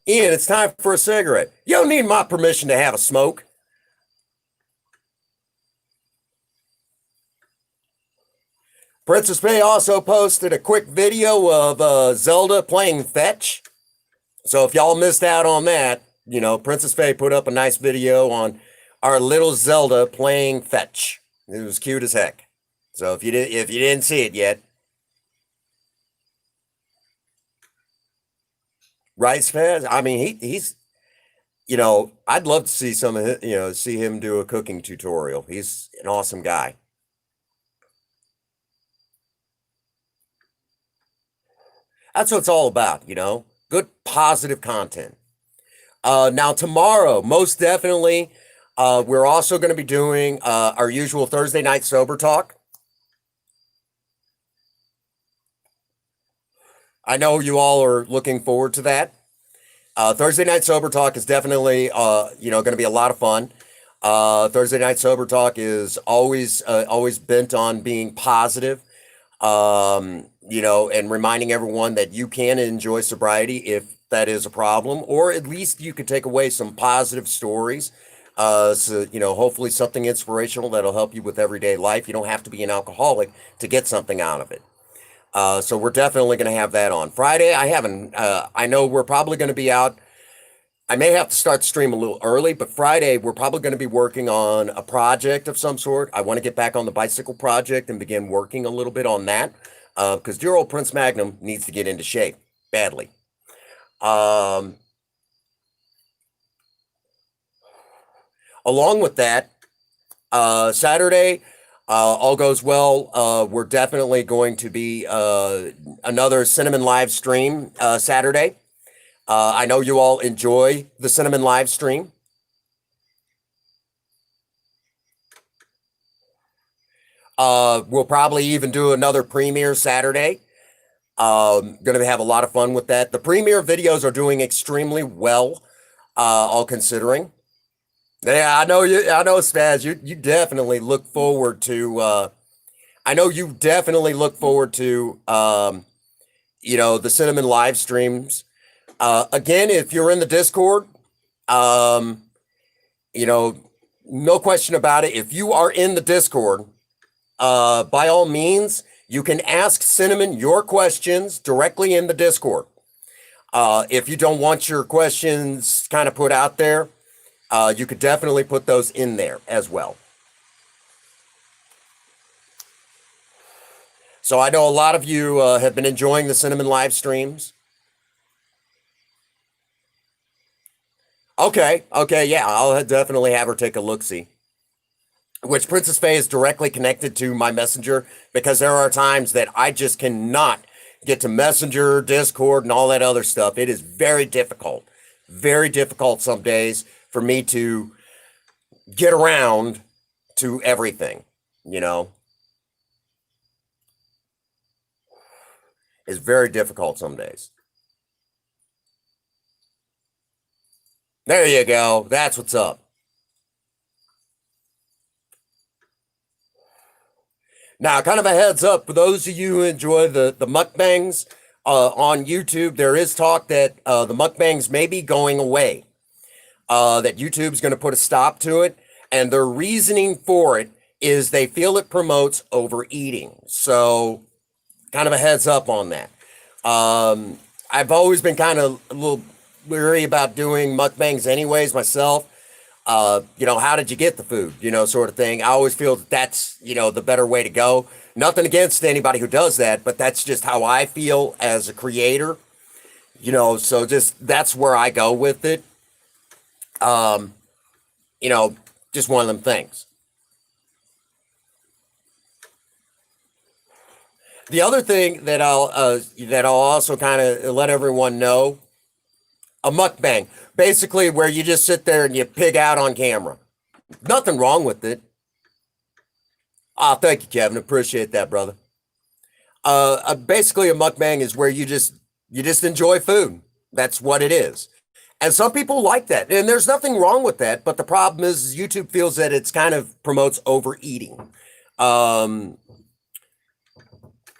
Ian, it's time for a cigarette. You don't need my permission to have a smoke. Princess Bay also posted a quick video of Zelda playing fetch. So if y'all missed out on that, Princess Faye put up a nice video on our little Zelda playing fetch. It was cute as heck. So if you didn't see it yet, Rice Fez. I mean, he's I'd love to see some of see him do a cooking tutorial. He's an awesome guy. That's what it's all about. Good positive content. Now tomorrow, most definitely, we're also going to be doing our usual Thursday night sober talk. I know you all are looking forward to that. Thursday night sober talk is definitely going to be a lot of fun. Thursday night sober talk is always bent on being positive, and reminding everyone that you can enjoy sobriety if that is a problem, or at least you could take away some positive stories. So hopefully something inspirational that'll help you with everyday life. You don't have to be an alcoholic to get something out of it. So we're definitely going to have that on Friday. I haven't. I know we're probably going to be out. I may have to start the stream a little early, but Friday we're probably going to be working on a project of some sort. I want to get back on the bicycle project and begin working a little bit on that, because dear old Prince Magnum needs to get into shape badly. Um, Along with that, Saturday, all goes well. We're definitely going to be another Cinnamon live stream Saturday. I know you all enjoy the Cinnamon live stream. We'll probably even do another premiere Saturday. Going to have a lot of fun with that. The premiere videos are doing extremely well, all considering. Yeah, I know you. I know, Spaz. You definitely look forward to. I know you definitely look forward to. The Cinnamon live streams. Again, if you're in the Discord, um, you know, no question about it. If you are in the Discord, by all means, you can ask Cinnamon your questions directly in the Discord. If you don't want your questions kind of put out there, you could definitely put those in there as well. So I know a lot of you have been enjoying the Cinnamon live streams. Okay, yeah, I'll definitely have her take a look see. Which Princess Faye is directly connected to my Messenger, because there are times that I just cannot get to Messenger, Discord, and all that other stuff. It is very difficult some days for me to get around to everything. You know, it's very difficult some days. There you go. That's what's up. Now, kind of a heads up for those of you who enjoy the mukbangs on YouTube, there is talk that the mukbangs may be going away, that YouTube's going to put a stop to it. And their reasoning for it is they feel it promotes overeating. So, kind of a heads up on that. I've always been kind of a little weary about doing mukbangs anyways myself. How did you get the food, sort of thing. I always feel that that's, the better way to go. Nothing against anybody who does that, but that's just how I feel as a creator, so just that's where I go with it. you know, just one of them things. The other thing that I'll also kind of let everyone know, a mukbang, basically where you just sit there and you pig out on camera. Nothing wrong with it. Oh, thank you, Kevin. Appreciate that, brother. Basically, a mukbang is where you just enjoy food. That's what it is. And some people like that, and there's nothing wrong with that. But the problem is, YouTube feels that it's kind of promotes overeating.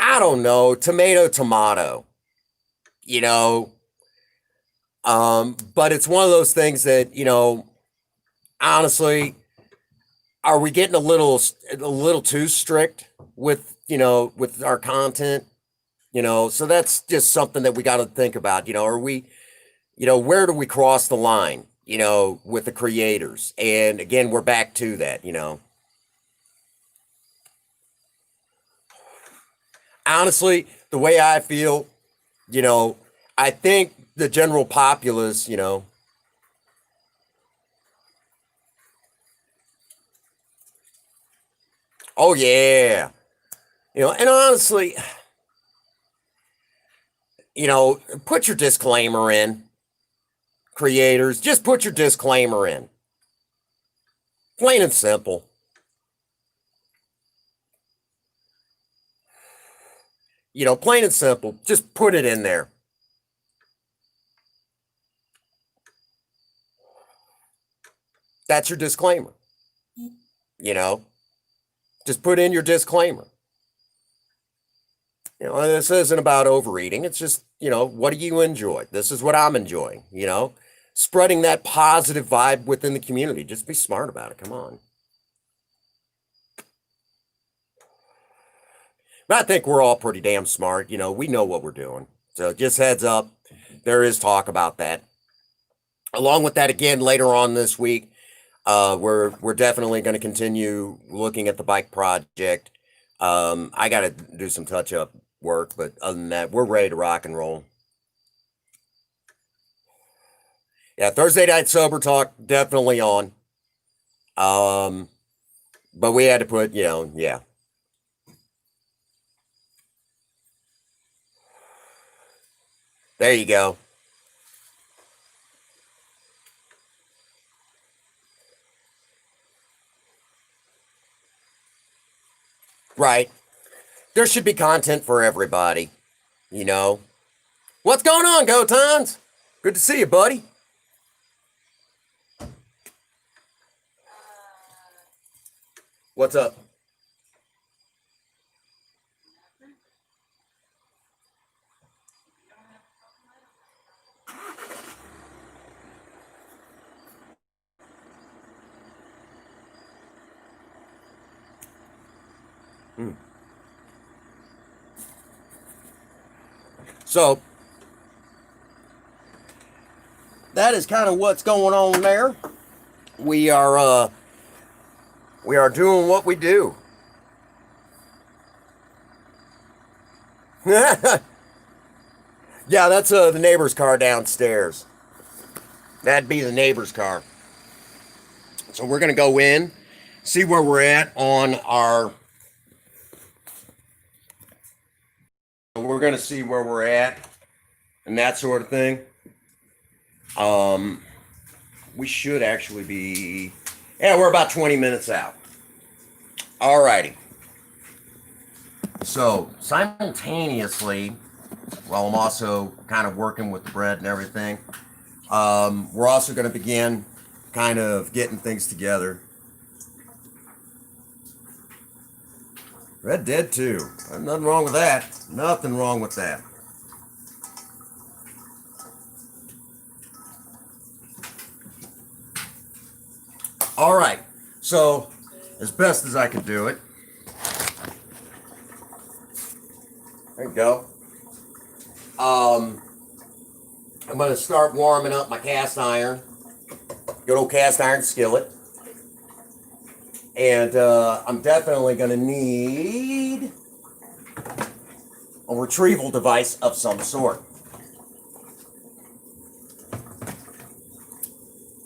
I don't know, tomato. You know, but it's one of those things that, honestly, are we getting a little too strict with, with our content? So that's just something that we got to think about. Are we, where do we cross the line, with the creators? And again, we're back to that. Honestly, the way I feel, I think the general populace, oh yeah, and honestly, put your disclaimer in, creators. Just put your disclaimer in. Plain and simple. Plain and simple. Just put it in there. That's your disclaimer. You know, just put in your disclaimer. This isn't about overeating. It's just, what do you enjoy? This is what I'm enjoying, spreading that positive vibe within the community. Just be smart about it. Come on. But I think we're all pretty damn smart. We know what we're doing. So just heads up, there is talk about that. Along with that, again, later on this week, we're definitely going to continue looking at the bike project. I got to do some touch up work, but other than that, we're ready to rock and roll. Yeah, Thursday night sober talk definitely on. But we had to put, yeah. There you go. Right. There should be content for everybody, you know. What's going on, Gotons? Good to see you, buddy. What's up? Hmm. So that is kind of what's going on there. We are doing what we do. Yeah, that's the neighbor's car downstairs. That'd be the neighbor's car. So we're gonna go in, see where we're at on our. We're gonna see where we're at and that sort of thing. Um, we should actually be. Yeah, we're about 20 minutes out. Alrighty. So simultaneously, while I'm also kind of working with the bread and everything, we're also going to begin kind of getting things together. Red Dead 2. Nothing wrong with that. Nothing wrong with that. All right. So, as best as I can do it. There you go. I'm going to start warming up my cast iron. Good old cast iron skillet. And I'm definitely going to need a retrieval device of some sort.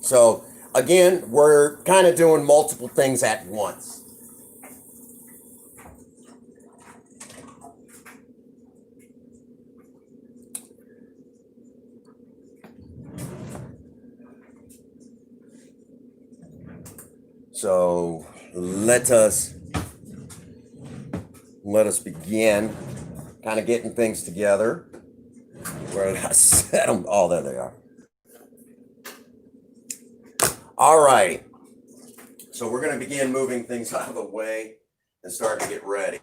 So again, we're kind of doing multiple things at once. So let us begin kind of getting things together. Where did I set them? Oh, there they are. All right. So we're going to begin moving things out of the way and start to get ready.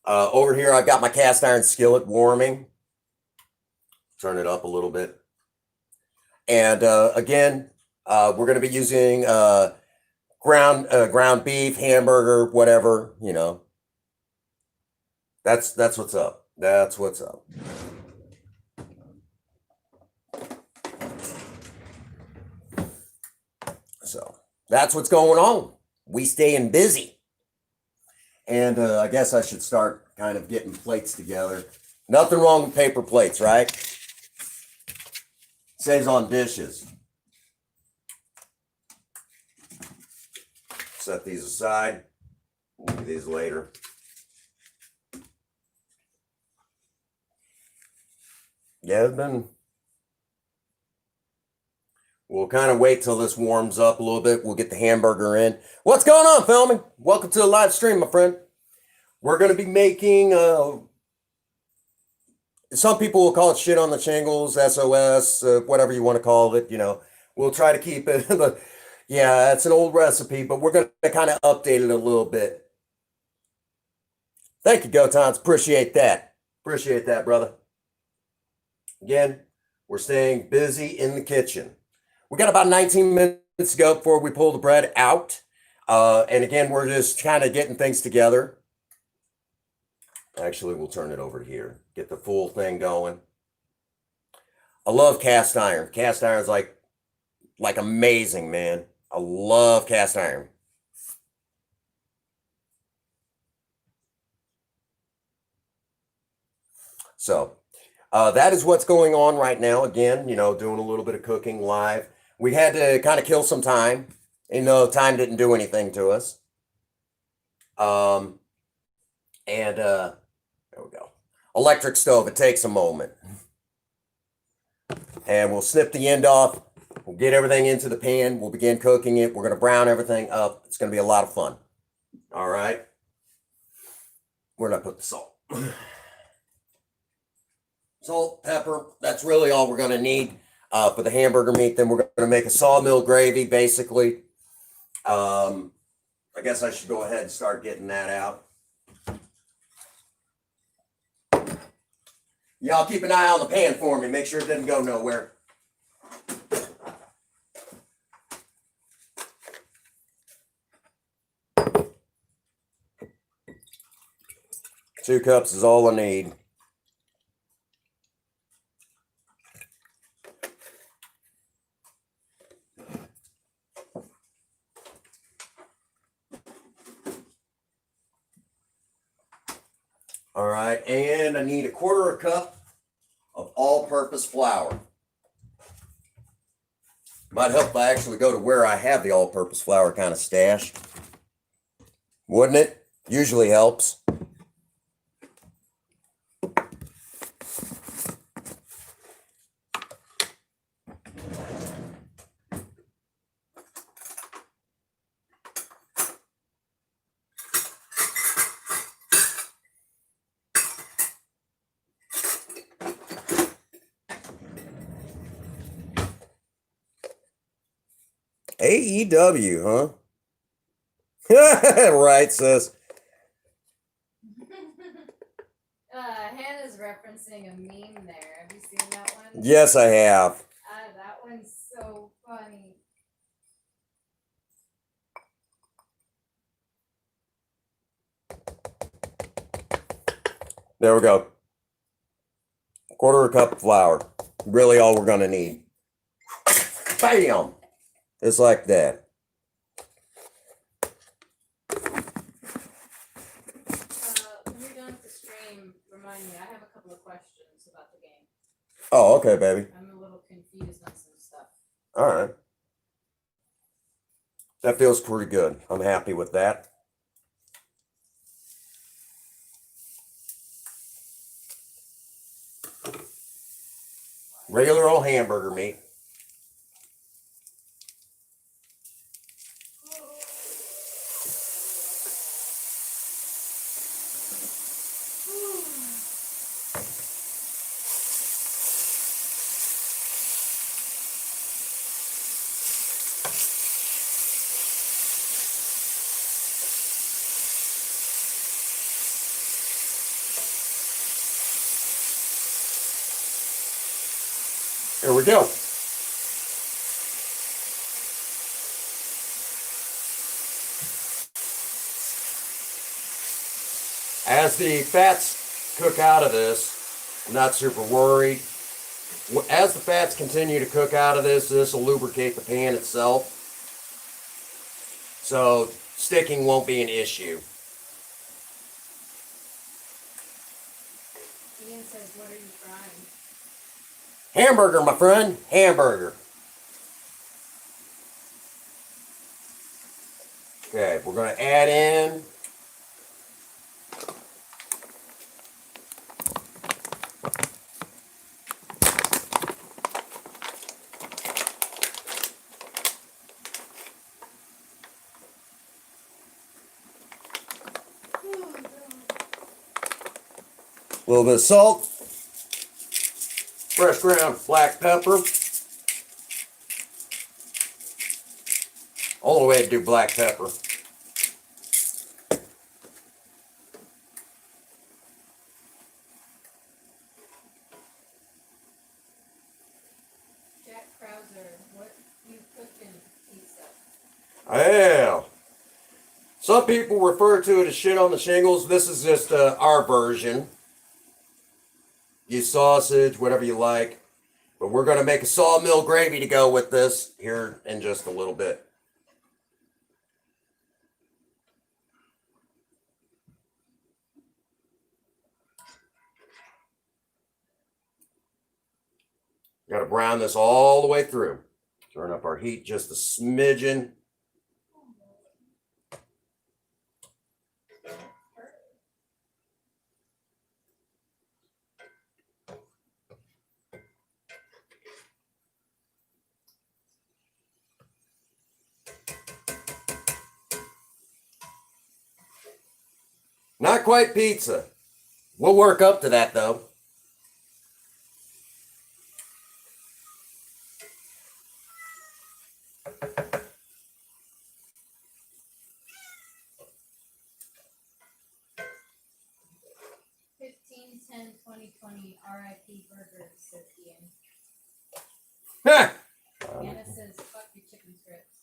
Over here, I've got my cast iron skillet warming. Turn it up a little bit. And again, we're going to be using ground beef, hamburger, whatever, you know. That's what's up. That's what's up. So that's what's going on. We staying busy. And I guess I should start kind of getting plates together. Nothing wrong with paper plates, right? Saves on dishes. Set these aside. We'll do these later. Yeah, it's been. We'll kind of wait till this warms up a little bit. We'll get the hamburger in. What's going on, filming? Welcome to the live stream, my friend. We're going to be making, some people will call it shit on the shingles, SOS, whatever you want to call it. You know, we'll try to keep it. Yeah, it's an old recipe, but we're going to kind of update it a little bit. Thank you, Gotons. Appreciate that. Appreciate that, brother. Again, we're staying busy in the kitchen. We got about 19 minutes to go before we pull the bread out. And again, we're just kind of getting things together. Actually, we'll turn it over here. Get the full thing going. I love cast iron. Cast iron's like amazing, man. I love cast iron. So that is what's going on right now. Again, you know, doing a little bit of cooking live. We had to kind of kill some time. You know, time didn't do anything to us. And there we go. Electric stove, it takes a moment. And we'll snip the end off. We'll get everything into the pan. We'll begin cooking it. We're going to brown everything up. It's going to be a lot of fun. All right. Where did I put the salt? Salt, pepper. That's really all we're going to need for the hamburger meat. Then we're going to make a sawmill gravy, basically. I guess I should go ahead and start getting that out. Y'all keep an eye on the pan for me. Make sure it didn't go nowhere. Two cups is all I need. All right, and I need 1/4 cup of all-purpose flour. Might help if I actually go to where I have the all-purpose flour kind of stashed. Wouldn't it? Usually helps. AEW, huh? Right, sis. Hannah's referencing a meme there. Have you seen that one? Yes, I have. That one's so funny. There we go. 1/4 cup of flour. Really all we're going to need. Bam! Just like that. When you're done with the stream, remind me, I have a couple of questions about the game. Oh, okay, baby. I'm a little confused on some stuff. All right. That feels pretty good. I'm happy with that. Regular old hamburger meat. Here we go. As the fats cook out of this, I'm not super worried. As the fats continue to cook out of this will lubricate the pan itself. So sticking won't be an issue. Ian says, what are you frying? Hamburger, my friend. Hamburger. Okay, we're going to add in a little bit of salt, fresh ground black pepper. Only way to do black pepper. Jack Krauser, what you cooking pizza? Yeah. Some people refer to it as shit on the shingles. This is just our version. Use sausage, whatever you like. But we're going to make a sawmill gravy to go with this here in just a little bit. Got to brown this all the way through. Turn up our heat just a smidgen. Not quite pizza. We'll work up to that though. RIP burgers, says Ian. Anna says, fuck your chicken strips.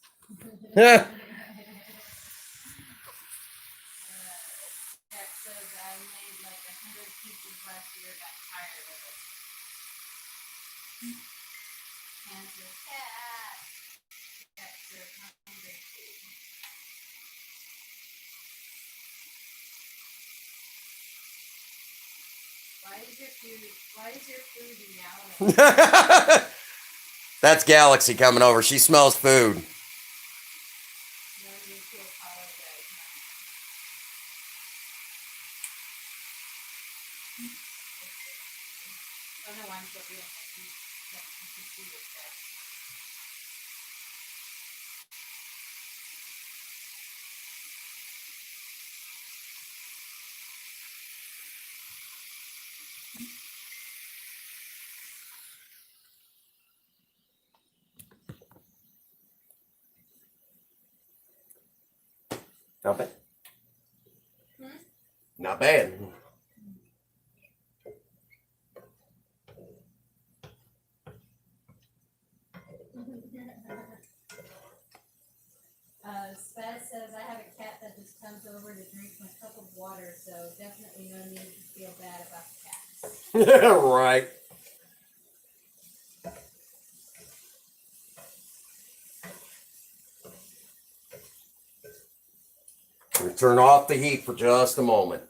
Jack says, I made like 100 pizzas last year, got tired of it. Anna says, cat. Jack says, not hungry. Why is your food yelling? That's Galaxy coming over. She smells food. No need to apologize. Oh no, I'm so real. You can see your face. Not bad. Hmm? Not bad. Spaz says, I have a cat that just comes over to drink my cup of water, so definitely no need to feel bad about the cats. Yeah, right. We'll turn off the heat for just a moment.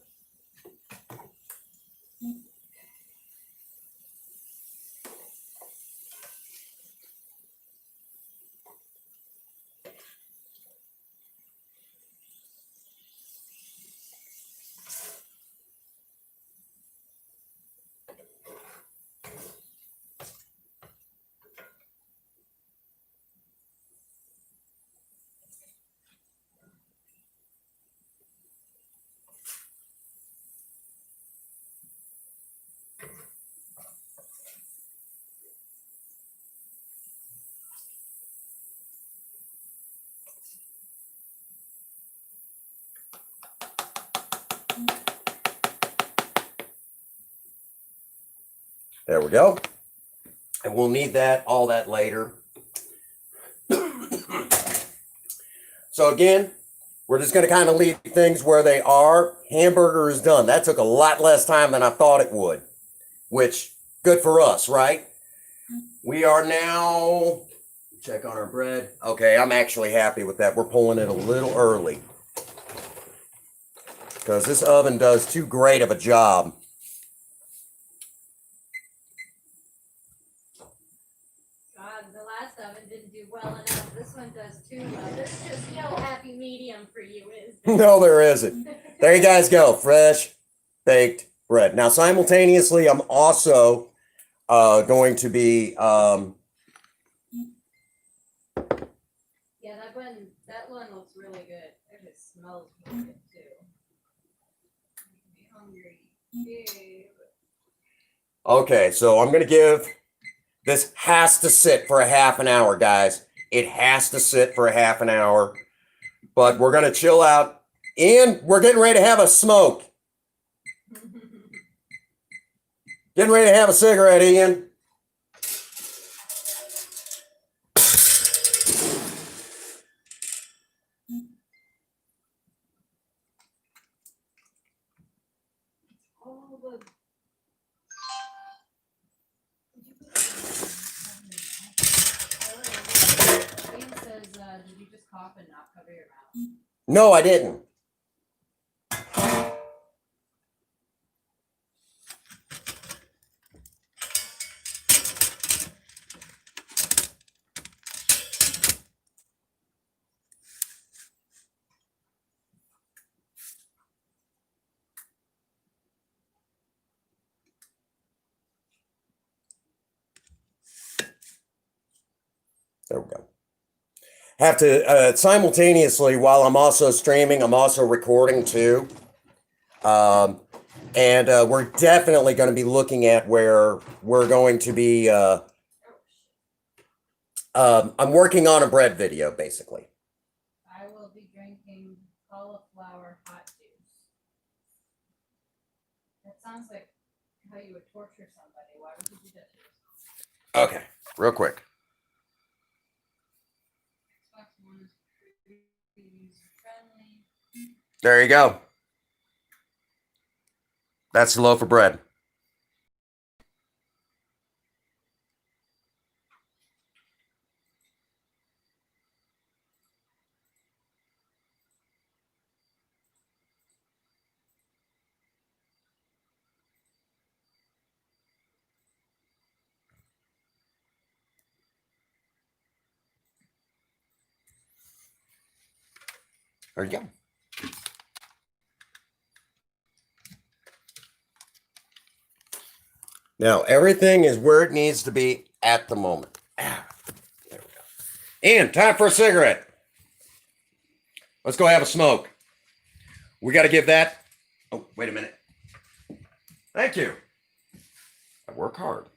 There we go. And we'll need all that later. So again, we're just going to kind of leave things where they are. Hamburger is done. That took a lot less time than I thought it would, which good for us, right? We are now, check on our bread. Okay, I'm actually happy with that. We're pulling it a little early because this oven does too great of a job. The last oven didn't do well enough. This one does too well. There's just no happy medium for you, is there? No, there isn't. There you guys go. Fresh baked bread. Now, simultaneously, I'm also going to be Yeah, that one looks really good. It just smells really good too. Make me hungry. Ew. okay. So I'm going to give this has to sit for a half an hour, guys. It has to sit for a half an hour, but we're going to chill out. And we're getting ready to have a smoke. Getting ready to have a cigarette, Ian. All the Ian says, did you just cough and not cover your mouth? No, I didn't. There we go. Have to simultaneously, while I'm also streaming, I'm also recording too. And we're definitely going to be looking at where we're going to be. I'm working on a bread video, basically. I will be drinking cauliflower hot juice. That sounds like how you would torture somebody. Why would you do that to yourself? Okay, real quick. Xbox One is pretty user-friendly. There you go. That's the loaf of bread. There you go. Now, everything is where it needs to be at the moment. There we go. And time for a cigarette. Let's go have a smoke. We got to give that. Oh, wait a minute. Thank you. I work hard.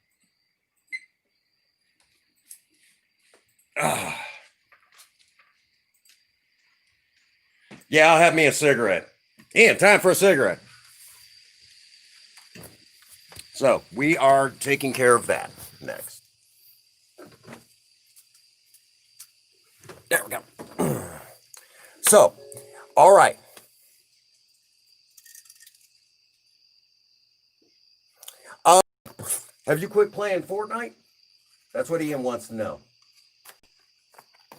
Yeah, I'll have me a cigarette. And time for a cigarette. So we are taking care of that next. There we go. So, all right. Have you quit playing Fortnite? That's what Ian wants to know.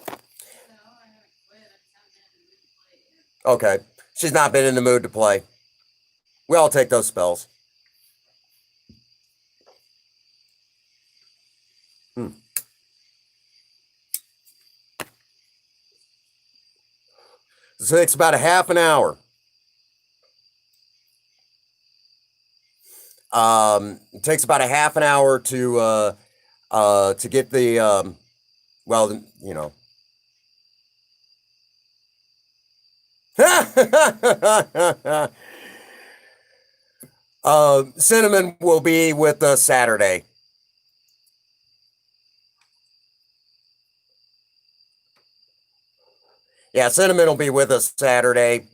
No, I haven't quit. I just haven't been in the mood to play yet. Okay. She's not been in the mood to play. We all take those spells. So it's about a half an hour. It takes about a half an hour to get the well, you know. Cinnamon will be with us Saturday. Yeah, Cinnamon will be with us Saturday.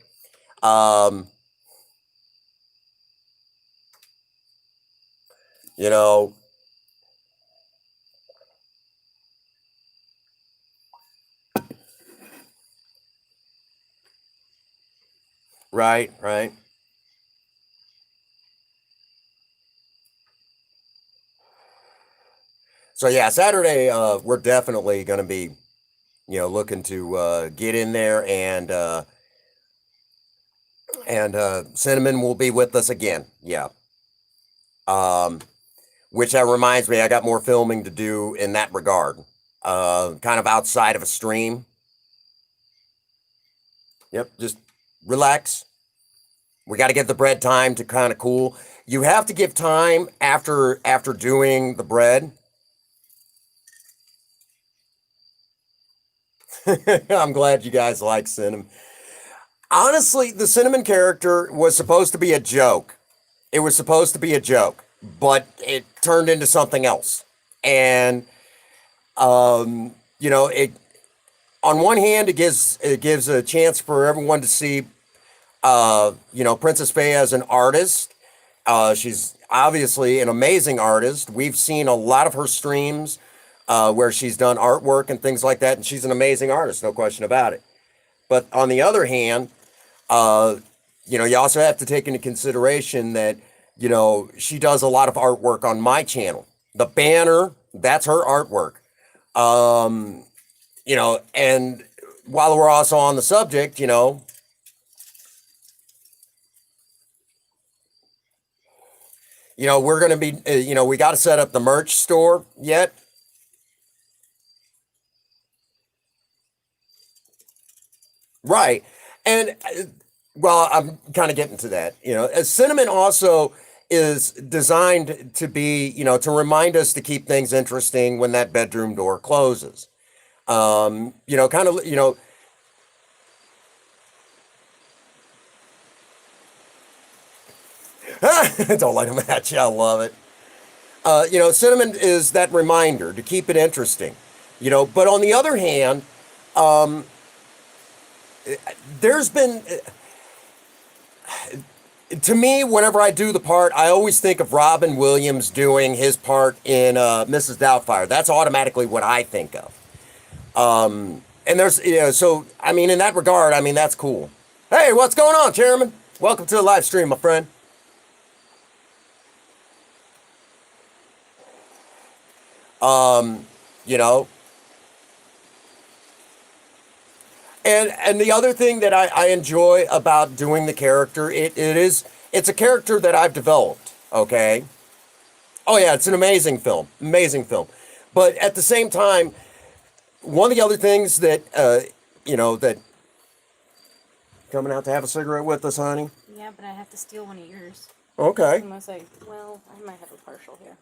You know, right, right. So yeah, Saturday, we're definitely going to be, looking to get in there, and Cinnamon will be with us again. Yeah. Um, which reminds me, I got more filming to do in that regard. Kind of outside of a stream. Yep, just relax. We got to give the bread time to kind of cool. You have to give time after doing the bread. I'm glad you guys like cinnamon. Honestly, the cinnamon character was supposed to be a joke. It was supposed to be a joke, but it turned into something else. And it on one hand it gives a chance for everyone to see Princess Faye as an artist. She's obviously an amazing artist. We've seen a lot of her streams where she's done artwork and things like that, and she's an amazing artist, no question about it. But on the other hand, uh, you also have to take into consideration that, she does a lot of artwork on my channel. The banner, that's her artwork. And while we're also on the subject, we're going to be, we got to set up the merch store yet. Right. And well, I'm kind of getting to that. Cinnamon also is designed to be, to remind us to keep things interesting when that bedroom door closes. Kind of, don't light a match. I love it. Cinnamon is that reminder to keep it interesting. But on the other hand, there's been to me, whenever I do the part, I always think of Robin Williams doing his part in Mrs. Doubtfire. That's automatically what I think of. And there's, so, I mean, in that regard, I mean, that's cool. Hey, what's going on, Chairman? Welcome to the live stream, my friend. Um, you know, and the other thing that I enjoy about doing the character, it's a character that I've developed. Okay. Oh yeah, it's an amazing film. But at the same time, one of the other things that that coming out to have a cigarette with us, honey. Yeah, but I have to steal one of yours. Okay. Unless I might have a partial here.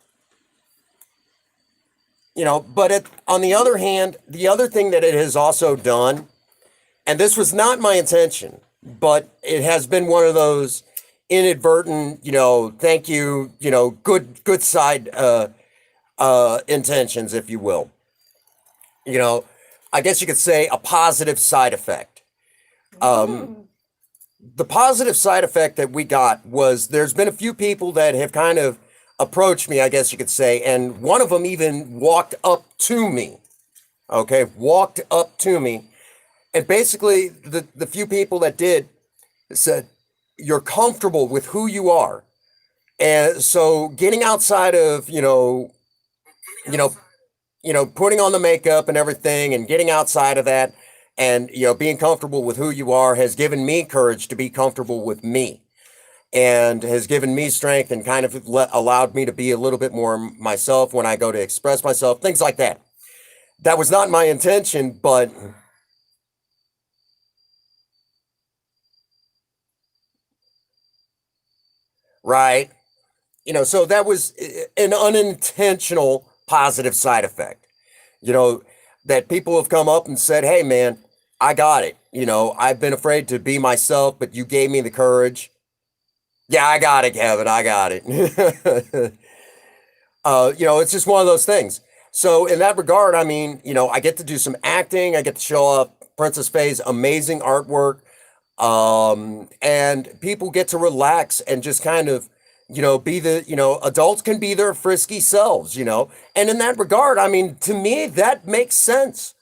But on the other hand, the other thing that it has also done, and this was not my intention, but it has been one of those inadvertent, thank you, good side intentions, if you will. I guess you could say a positive side effect. The positive side effect that we got was there's been a few people that have kind of approached me, I guess you could say, and one of them even walked up to me. Okay, walked up to me. And basically, the few people that did said, you're comfortable with who you are. And so getting outside of, putting on the makeup and everything and getting outside of that and, being comfortable with who you are has given me courage to be comfortable with me and has given me strength and kind of allowed me to be a little bit more myself when I go to express myself, things like that. That was not my intention, but right. So that was an unintentional positive side effect, that people have come up and said, hey, man, I got it. I've been afraid to be myself, but you gave me the courage. Yeah, I got it, Kevin. I got it. It's just one of those things. So in that regard, I mean, I get to do some acting. I get to show off Princess Faye's amazing artwork. And people get to relax and just kind of, adults can be their frisky selves, and in that regard, I mean, to me, that makes sense.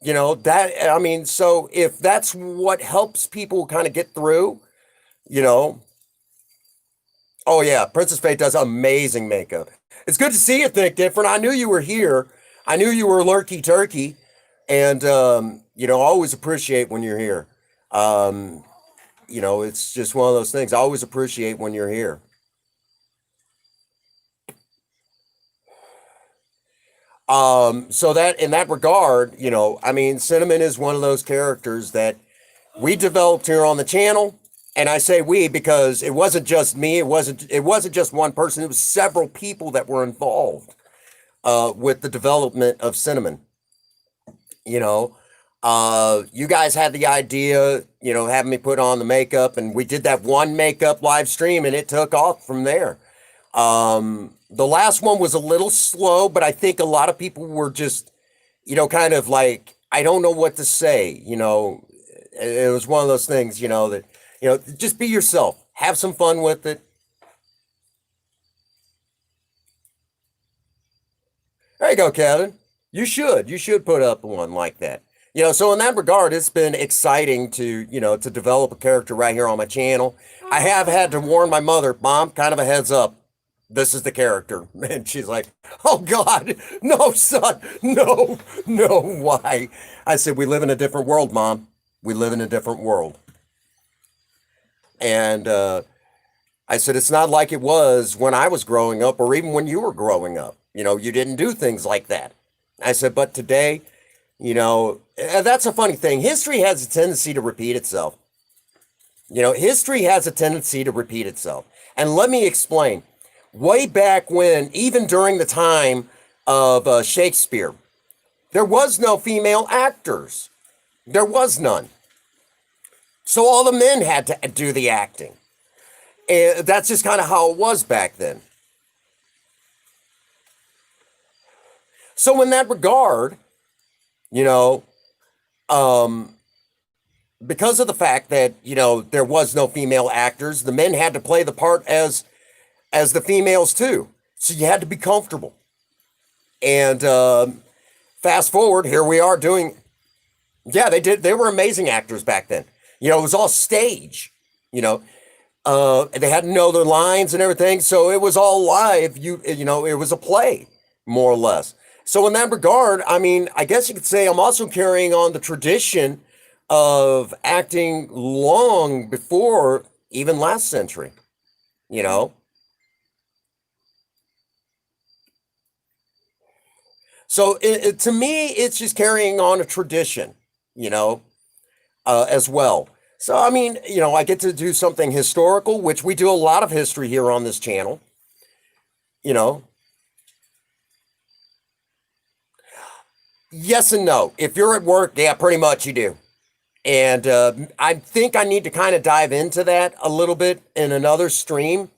So if that's what helps people kind of get through, you know, oh yeah, Princess Faith does amazing makeup. It's good to see you, Think Different. I knew you were here. I knew you were lurky turkey, and always appreciate when you're here. It's just one of those things. I always appreciate when you're here. So that in that regard, I mean, Cinnamon is one of those characters that we developed here on the channel. And I say we because it wasn't just me. It wasn't just one person. It was several people that were involved with the development of Cinnamon. You guys had the idea, having me put on the makeup, and we did that one makeup live stream, and it took off from there. The last one was a little slow, but I think a lot of people were just, kind of like, I don't know what to say. It was one of those things, that, just be yourself, have some fun with it. There you go, Kevin. You should put up one like that. So in that regard, it's been exciting to, to develop a character right here on my channel. I have had to warn my mother, Mom, kind of a heads up. This is the character. And she's like, oh God, no, son, no, why? I said, we live in a different world, Mom. We live in a different world. And I said, it's not like it was when I was growing up or even when you were growing up. You didn't do things like that. I said, but today, that's a funny thing. History has a tendency to repeat itself. History has a tendency to repeat itself. And let me explain. Way back when, even during the time of Shakespeare, there was no female actors. There was none. So all the men had to do the acting. And that's just kind of how it was back then. So in that regard, because of the fact that, there was no female actors, the men had to play the part as the females too. So you had to be comfortable. And fast forward, here we are doing, they were amazing actors back then. It was all stage, they had to know their lines and everything. So it was all live. It was a play, more or less. So in that regard, I mean, I guess you could say I'm also carrying on the tradition of acting long before even last century, So to me, it's just carrying on a tradition, as well. So, I mean, I get to do something historical, which we do a lot of history here on this channel, Yes and no. If you're at work, yeah, pretty much you do. And I think I need to kind of dive into that a little bit in another stream.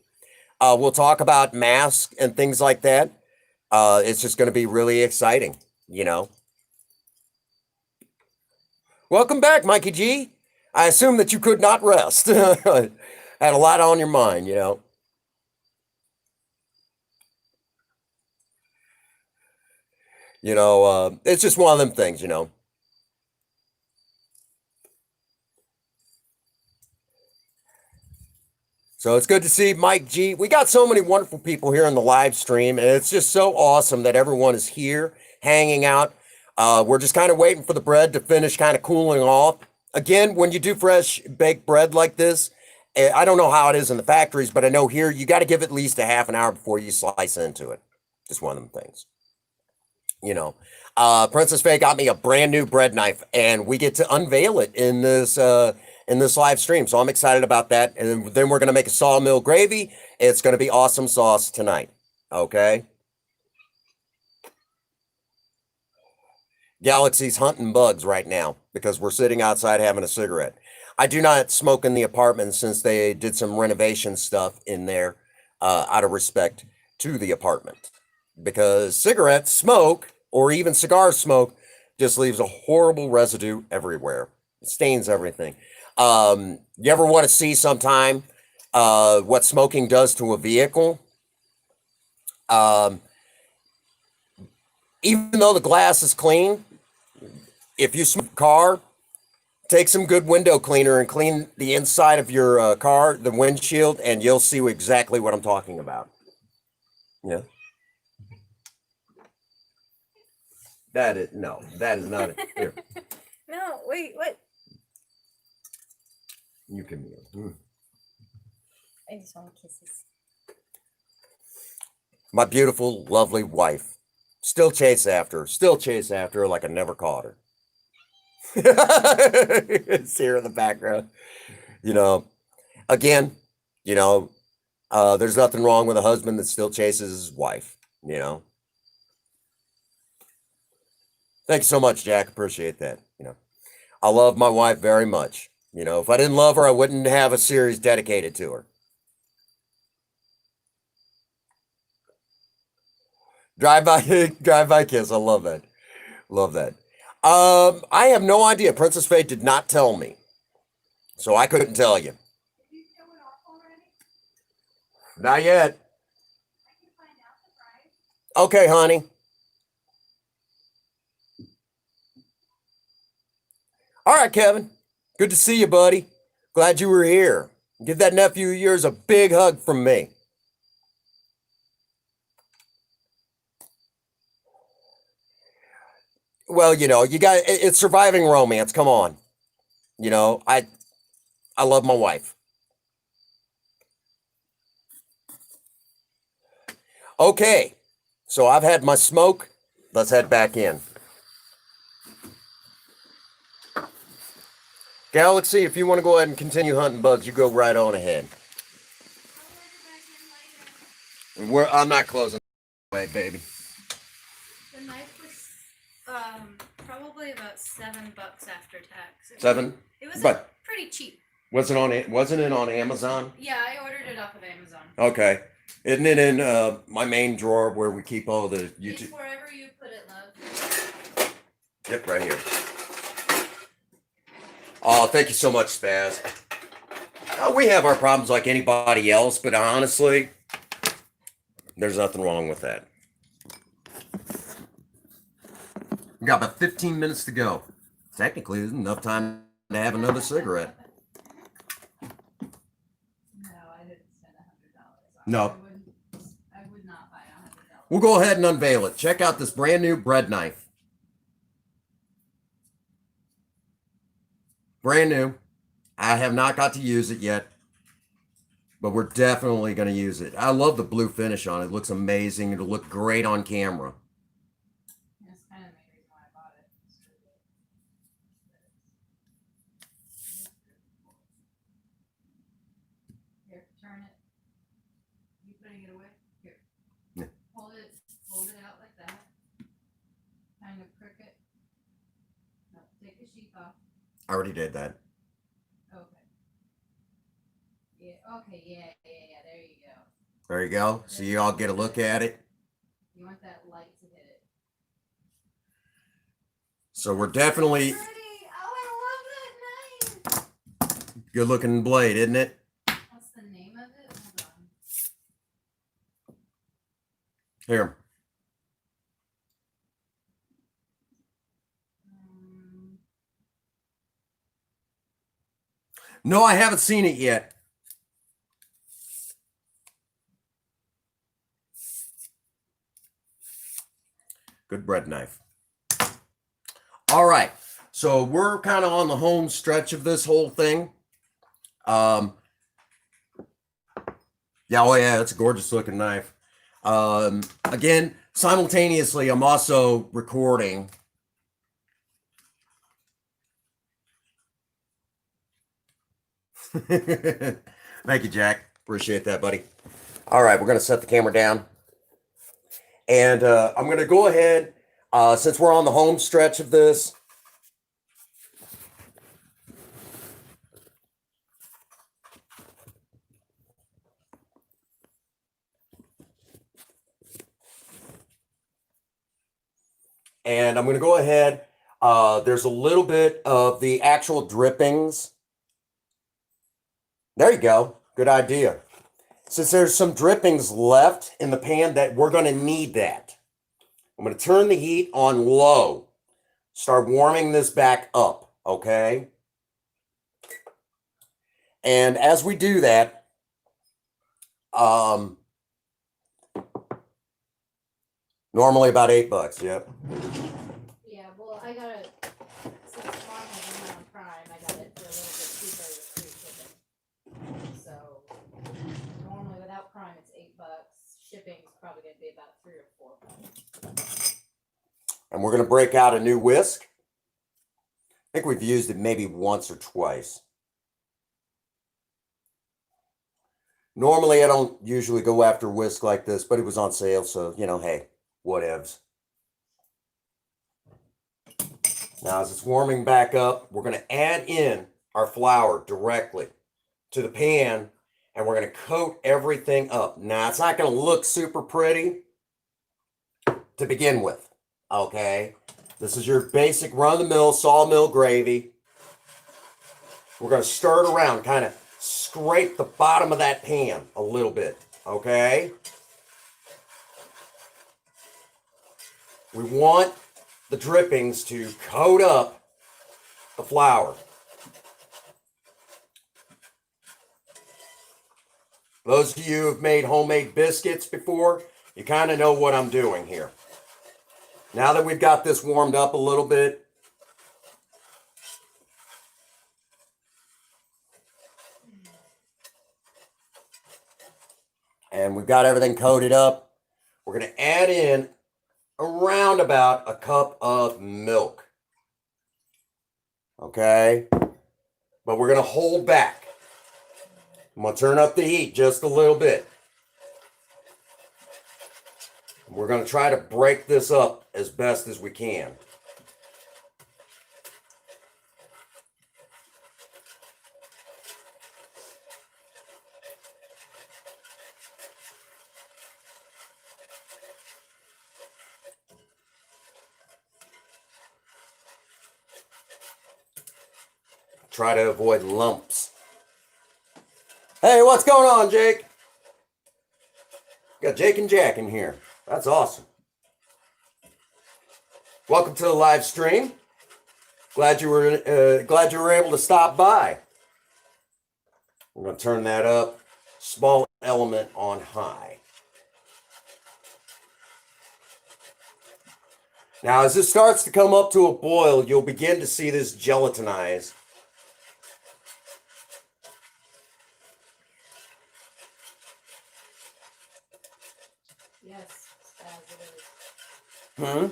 We'll talk about masks and things like that. It's just going to be really exciting, Welcome back, Mikey G. I assume that you could not rest. Had a lot on your mind, It's just one of them things, So it's good to see Mike G. We got so many wonderful people here in the live stream, and it's just so awesome that everyone is here hanging out. We're just kind of waiting for the bread to finish kind of cooling off. Again, when you do fresh baked bread like this, I don't know how it is in the factories, but I know here you got to give it at least a half an hour before you slice into it. Just one of them things. Princess Faye got me a brand new bread knife, and we get to unveil it in this live stream. So I'm excited about that. And then we're going to make a sawmill gravy. It's going to be awesome sauce tonight. Okay. Galaxy's hunting bugs right now because we're sitting outside having a cigarette. I do not smoke in the apartment since they did some renovation stuff in there out of respect to the apartment, because cigarette smoke or even cigar smoke just leaves a horrible residue everywhere. It stains everything. You ever want to see sometime what smoking does to a vehicle. Um, Even though the glass is clean, if you smoke a car, take some good window cleaner and clean the inside of your car, the windshield, and you'll see exactly what I'm talking about. Yeah. That is not it. Here, No, wait, what? you can. I just want kisses. My beautiful, lovely wife. Still chase after her like I never caught her. It's here in the background. You know, again, there's nothing wrong with a husband that still chases his wife, Thank you so much, Jack. Appreciate that. I love my wife very much. If I didn't love her, I wouldn't have a series dedicated to her. Drive by kiss. I love that. Love that. I have no idea. Princess Fate did not tell me, so I couldn't tell you. Did you show it off already? Not yet. I can find out the price. Okay, honey. All right, Kevin. Good to see you, buddy. Glad you were here. Give that nephew of yours a big hug from me. Well, you got it's surviving romance. Come on. I love my wife. Okay. So I've had my smoke. Let's head back in. Galaxy, if you want to go ahead and continue hunting bugs, you go right on ahead. I'll let her back in later. I'm not closing away, baby. The knife was probably about $7 after tax. $7? It was But pretty cheap. wasn't it on Amazon? Yeah, I ordered it off of Amazon. Okay. Isn't it in my main drawer where we keep all the It's YouTube? wherever you put it, love. Yep, right here. Oh, thank you so much, Spaz. We have our problems like anybody else, but honestly, there's nothing wrong with that. We got about 15 minutes to go. Technically, there's enough time to have another cigarette. No, I didn't spend $100. No. I would not buy $100. We'll go ahead and unveil it. Check out this brand new bread knife. Brand new. I have not got to use it yet, but we're definitely going to use it. I love the blue finish on it. It looks amazing. It'll look great on camera. That's kind of the main reason why I bought it. Here, turn it. You putting it away? Here. Yeah. Hold it out like that. Kind of crook it. No, take the sheath off. I already did that. Okay. Yeah, okay, yeah, there you go. There you go. So you all get a look at it. You want that light to hit it. So we're definitely Pretty! Oh, I love that knife! good looking blade, isn't it? What's the name of it? Hold on. Here. No, I haven't seen it yet. Good bread knife. All right. So we're kind of on the home stretch of this whole thing. Yeah, oh yeah, it's a gorgeous looking knife. Again, simultaneously, I'm also recording. Thank you, Jack. Appreciate that, buddy. All right, we're going to set the camera down. And I'm going to go ahead, since we're on the home stretch of this. And I'm going to go ahead. There's a little bit of the actual drippings. There you go. Good idea. Since there's some drippings left in the pan that we're going to need that. I'm going to turn the heat on low. Start warming this back up, okay? And as we do that, normally about $8, yep. Yeah, well, I got it, since mine has been on Prime, I got it for a little bit cheaper with free shipping. So, normally without Prime, it's $8. Shipping's probably gonna be about $3 or $4. And we're going to break out a new whisk. I think we've used it maybe once or twice. Normally, I don't usually go after whisk like this, but it was on sale, so, you know, hey, whatevs. Now, as it's warming back up, we're going to add in our flour directly to the pan, and we're going to coat everything up. Now, it's not going to look super pretty to begin with, okay? This is your basic run-of-the-mill sawmill gravy. We're going to stir it around, kind of scrape the bottom of that pan a little bit, okay? We want the drippings to coat up the flour. Those of you who have made homemade biscuits before, you kind of know what I'm doing here. Now that we've got this warmed up a little bit, and we've got everything coated up, we're going to add in around about a cup of milk. Okay? But we're going to hold back. I'm going to turn up the heat just a little bit. We're going to try to break this up as best as we can. Try to avoid lumps. Hey, what's going on, Jake? Got Jake and Jack in here. That's awesome. Welcome to the live stream. Glad you were able to stop by. We're going to turn that up. Small element on high. Now, as this starts to come up to a boil, you'll begin to see this gelatinize. Yes, Spaz, it is. Hmm?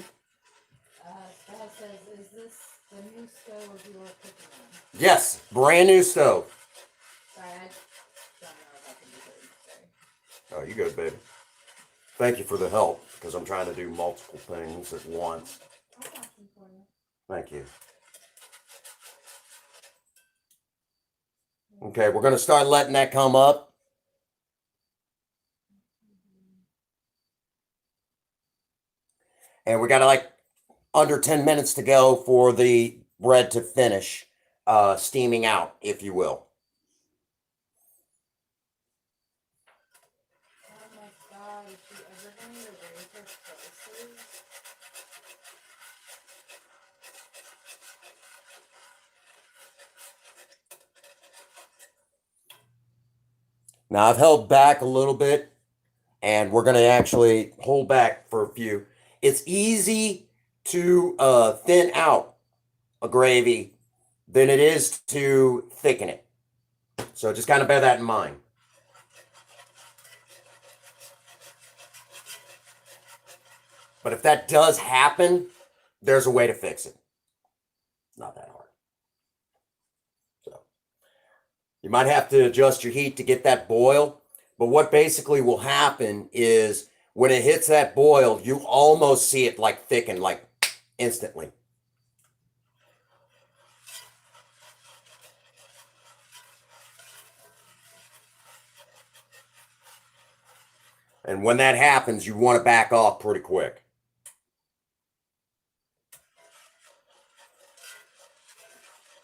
Spaz says, is this the new stove you were cooking on? Yes, brand new stove. Sorry, I don't know if I can do it. Sorry. Oh, you good, baby. Thank you for the help, because I'm trying to do multiple things at once. I'll watch them for you. Thank you. Okay, we're going to start letting that come up. And we got like under 10 minutes to go for the bread to finish steaming out, if you will. Oh my god, is she ever going to raise her prices? Now, I've held back a little bit, and we're going to actually hold back for a few. It's easy to thin out a gravy than it is to thicken it. So just kind of bear that in mind. But if that does happen, there's a way to fix it. It's not that hard. So you might have to adjust your heat to get that boil. But what basically will happen is when it hits that boil, you almost see it like thicken, like instantly. And when that happens, you want to back off pretty quick.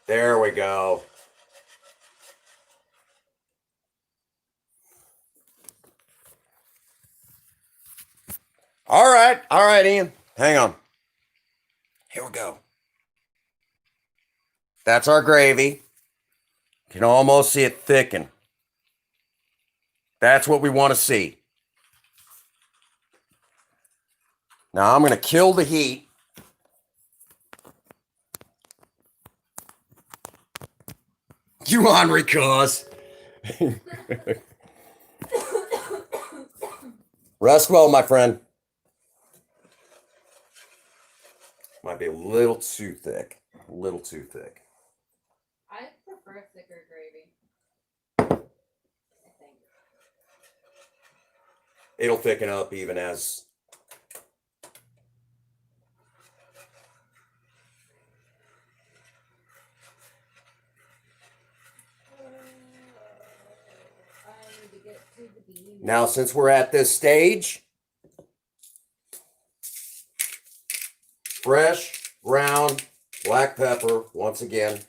There we go. All right, Ian. Hang on. Here we go. That's our gravy. Can almost see it thicken. That's what we want to see. Now I'm going to kill the heat. You ornery cuz. Rest well, my friend. Might be a little too thick. A little too thick. I prefer thicker gravy. I think. It'll thicken up even as... I need to get to the bean. Now, since we're at this stage, fresh, ground, black pepper, once again.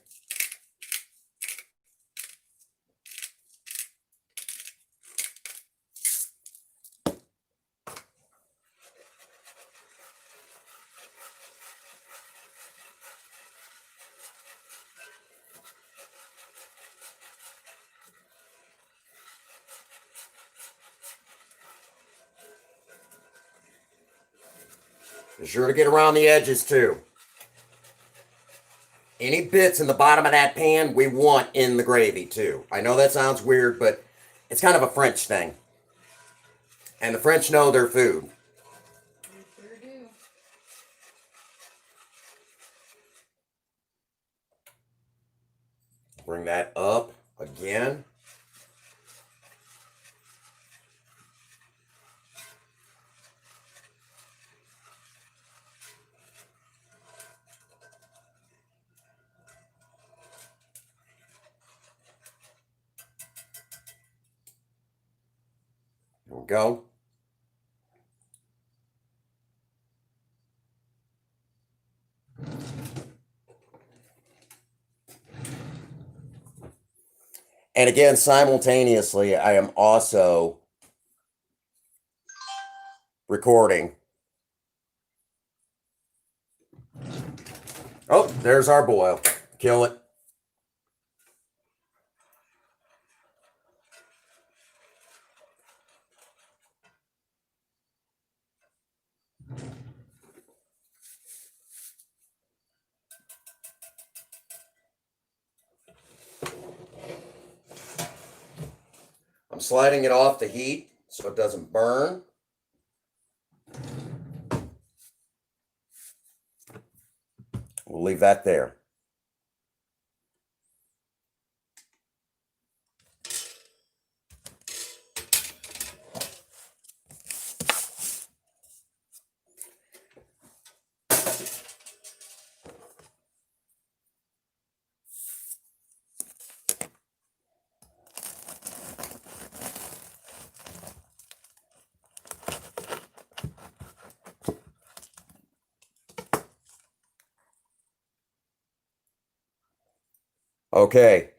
Be sure to get around the edges too. Any bits in the bottom of that pan we want in the gravy too. I know that sounds weird, but it's kind of a French thing. And the French know their food. We sure do. Bring that up again. There we go. And again, simultaneously, I am also recording. Oh, there's our boil. Kill it. I'm sliding it off the heat so it doesn't burn. We'll leave that there. Okay.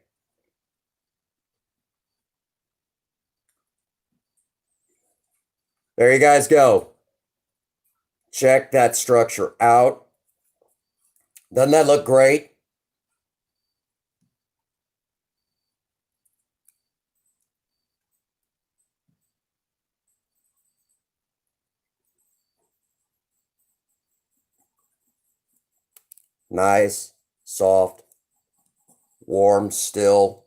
There you guys go. Check that structure out. Doesn't that look great? Nice, soft, warm still.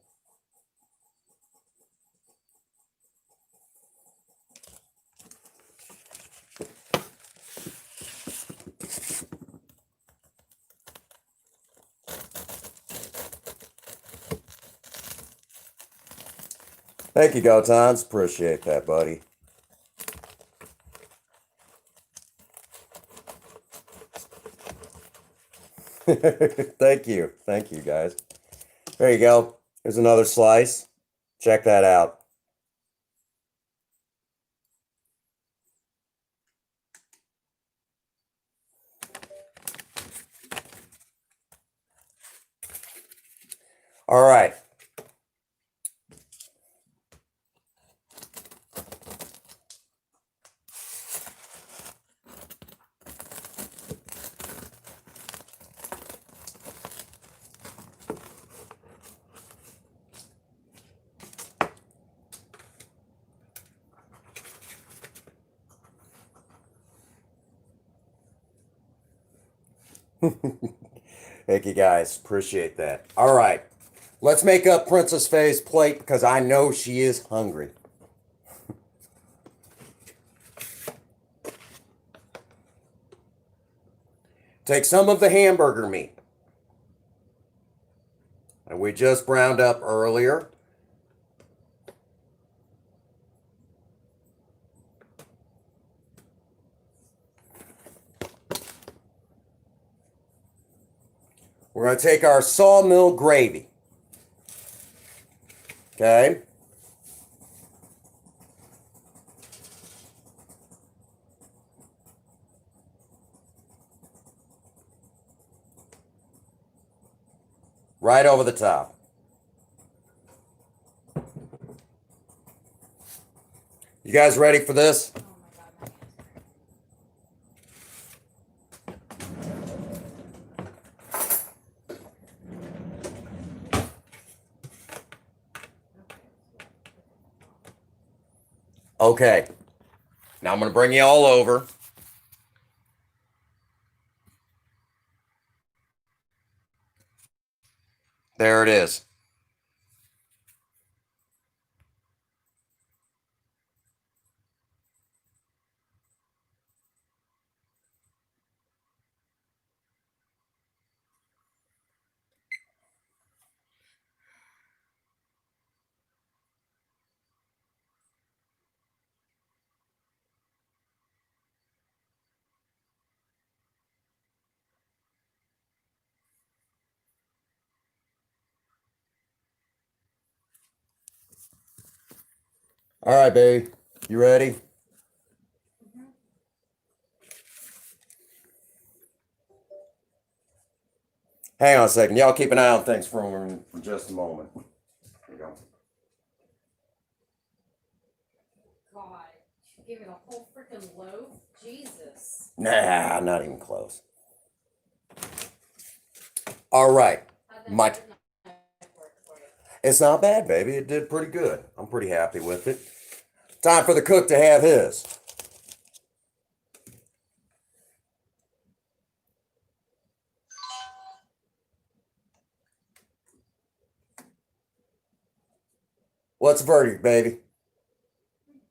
Thank you, Gotons. Appreciate that, buddy. Thank you. Thank you, guys. There you go. Here's another slice. Check that out. All right. Thank you guys. Appreciate that. All right. Let's make up Princess Faye's plate because I know she is hungry. Take some of the hamburger meat. And we just browned up earlier. We're going to take our sawmill gravy. Okay. Right over the top. You guys ready for this? Oh my god, my hands Okay. Now I'm going to bring you all over. There it is. All right, baby. You ready? Hang on a second. Y'all keep an eye on things for just a moment. Here you go. God, you gave me the whole freaking loaf? Jesus. Nah, not even close. All right. How'd that My- bread knife work for you? It's not bad, baby. It did pretty good. I'm pretty happy with it. Time for the cook to have his. What's the verdict, baby?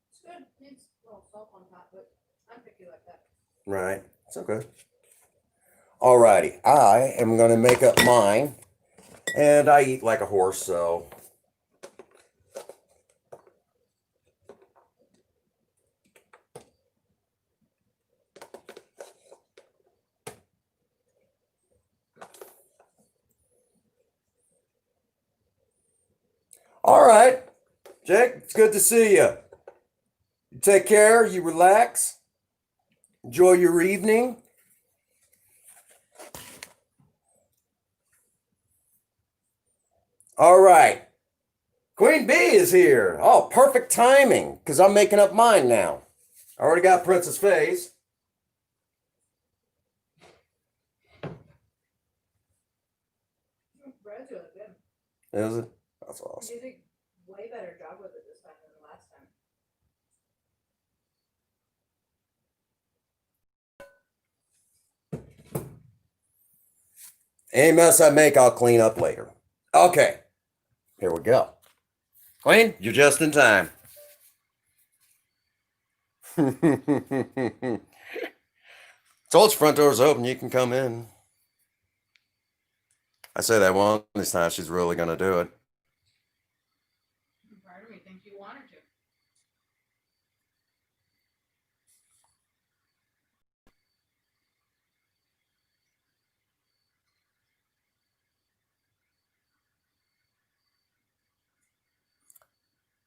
It's good. Needs a little salt on top, but I'm picky like that. Right. It's okay. All righty. I am going to make up mine. And I eat like a horse, so. All right. Jake, it's good to see you. You take care. You relax. Enjoy your evening. All right. Queen Bee is here. Oh, perfect timing because I'm making up mine now. I already got Princess Faye's. Bread's really good. Is it? That's awesome. You did a way better job with it this time than the last time. Any mess I make, I'll clean up later. Okay. Here we go. Queen, you're just in time. Told you front door's open. You can come in. I say that one this time. She's really going to do it. Part of me thinks you want her to.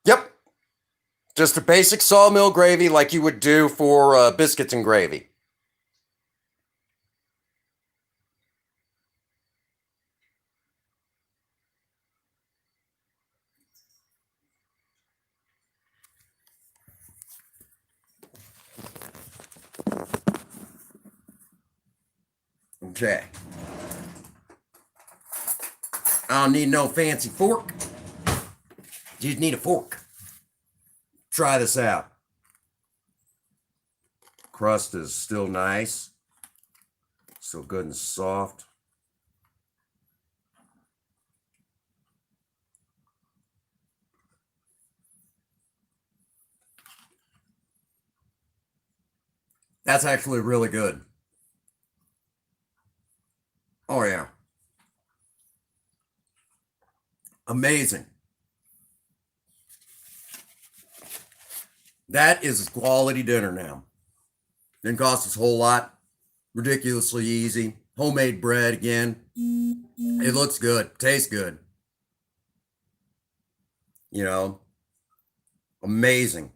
Yep. Just a basic sawmill gravy like you would do for biscuits and gravy. Okay. I don't need no fancy fork. You just need a fork. Try this out. Crust is still nice. Still good and soft. That's actually really good. Oh, yeah. Amazing. That is quality dinner now. Didn't cost us a whole lot. Ridiculously easy. Homemade bread again. It looks good. Tastes good. You know, amazing.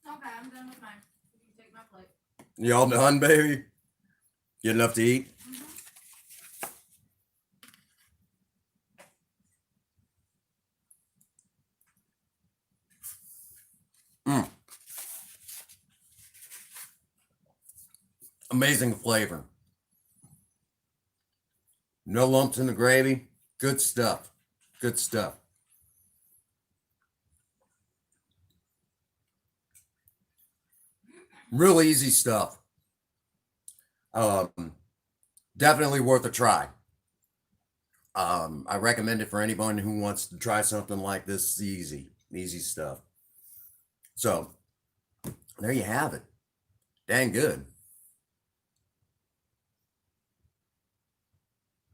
Okay, I'm done with mine. You can take my plate. Y'all done, baby? Get enough to eat? Mm. Amazing flavor. No lumps in the gravy. Good stuff. Good stuff. Real easy stuff. Definitely worth a try. I recommend it for anyone who wants to try something like this. Easy stuff. So there you have it. Dang good.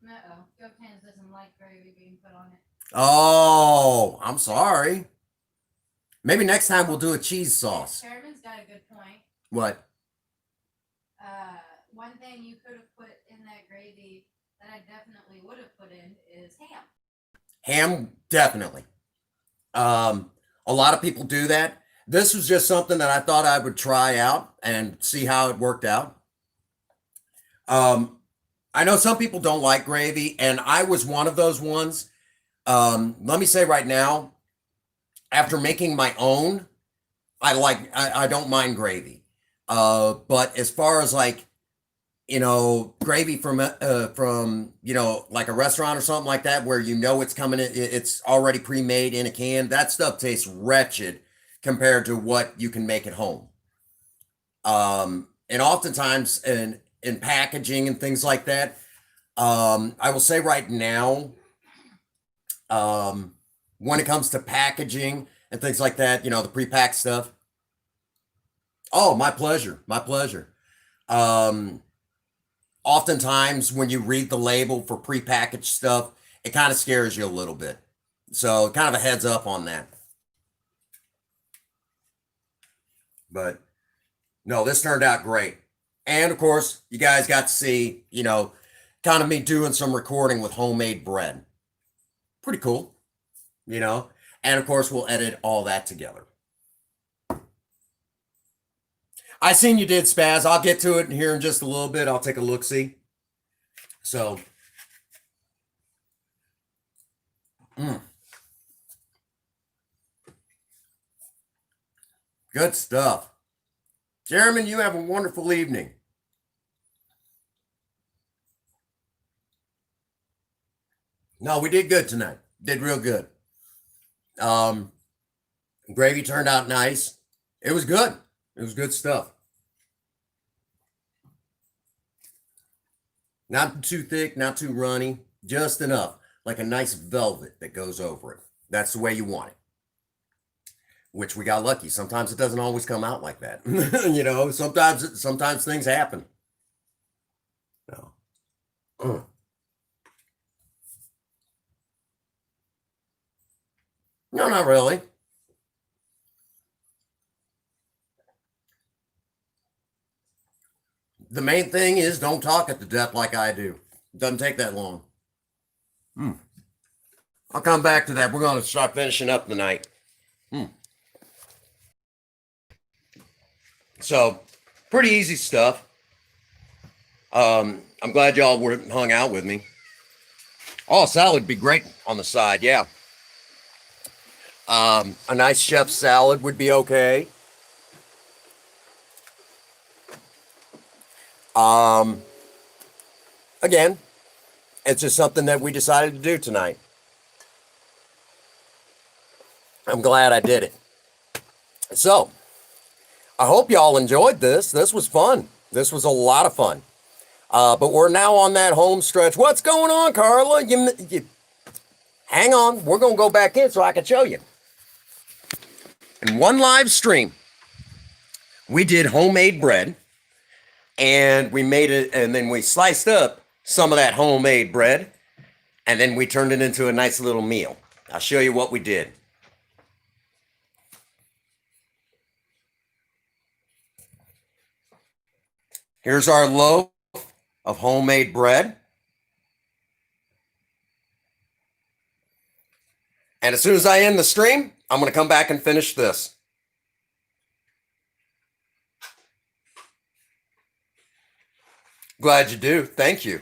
Uh-oh. GoTans doesn't like gravy being put on it. Oh, I'm sorry. Maybe next time we'll do a cheese sauce. Chairman's got a good point. What? One thing you could have put in that gravy that I definitely would have put in is ham. Ham, definitely. A lot of people do that. This was just something that I thought I would try out and see how it worked out. I know some people don't like gravy, and I was one of those ones. Let me say right now, after making my own, I don't mind gravy. But as far as like, gravy from like a restaurant or something like that, where it's coming in, it's already pre-made in a can. That stuff tastes wretched compared to what you can make at home. And oftentimes in packaging and things like that, I will say right now, when it comes to packaging and things like that, the pre-packed stuff. Oh, my pleasure. My pleasure. Oftentimes when you read the label for prepackaged stuff, it kind of scares you a little bit. So kind of a heads up on that. But no, this turned out great. And of course, you guys got to see, kind of me doing some recording with homemade bread. Pretty cool, And of course, we'll edit all that together. I seen you did, Spaz. I'll get to it here in just a little bit. I'll take a look-see. So, good stuff. Jeremy, you have a wonderful evening. No, we did good tonight. Did real good. Gravy turned out nice. It was good. It was good stuff. Not too thick, not too runny, just enough, like a nice velvet that goes over it. That's the way you want it. Which we got lucky. Sometimes it doesn't always come out like that. Sometimes things happen. No. No, not really. The main thing is don't talk it to death like I do. It doesn't take that long. I'll come back to that. We're going to start finishing up the night. So, pretty easy stuff. I'm glad y'all hung out with me. Oh, salad would be great on the side, yeah. A nice chef salad would be okay. Again, it's just something that we decided to do tonight. I'm glad I did it. So, I hope y'all enjoyed this. This was fun. This was a lot of fun. But we're now on that home stretch. What's going on, Carla? You hang on. We're going to go back in so I can show you. In one live stream, we did homemade bread, and we made it, and then we sliced up some of that homemade bread, and then we turned it into a nice little meal. I'll show you what we did. Here's our loaf of homemade bread. And as soon as I end the stream, I'm going to come back and finish this. Glad you do. Thank you.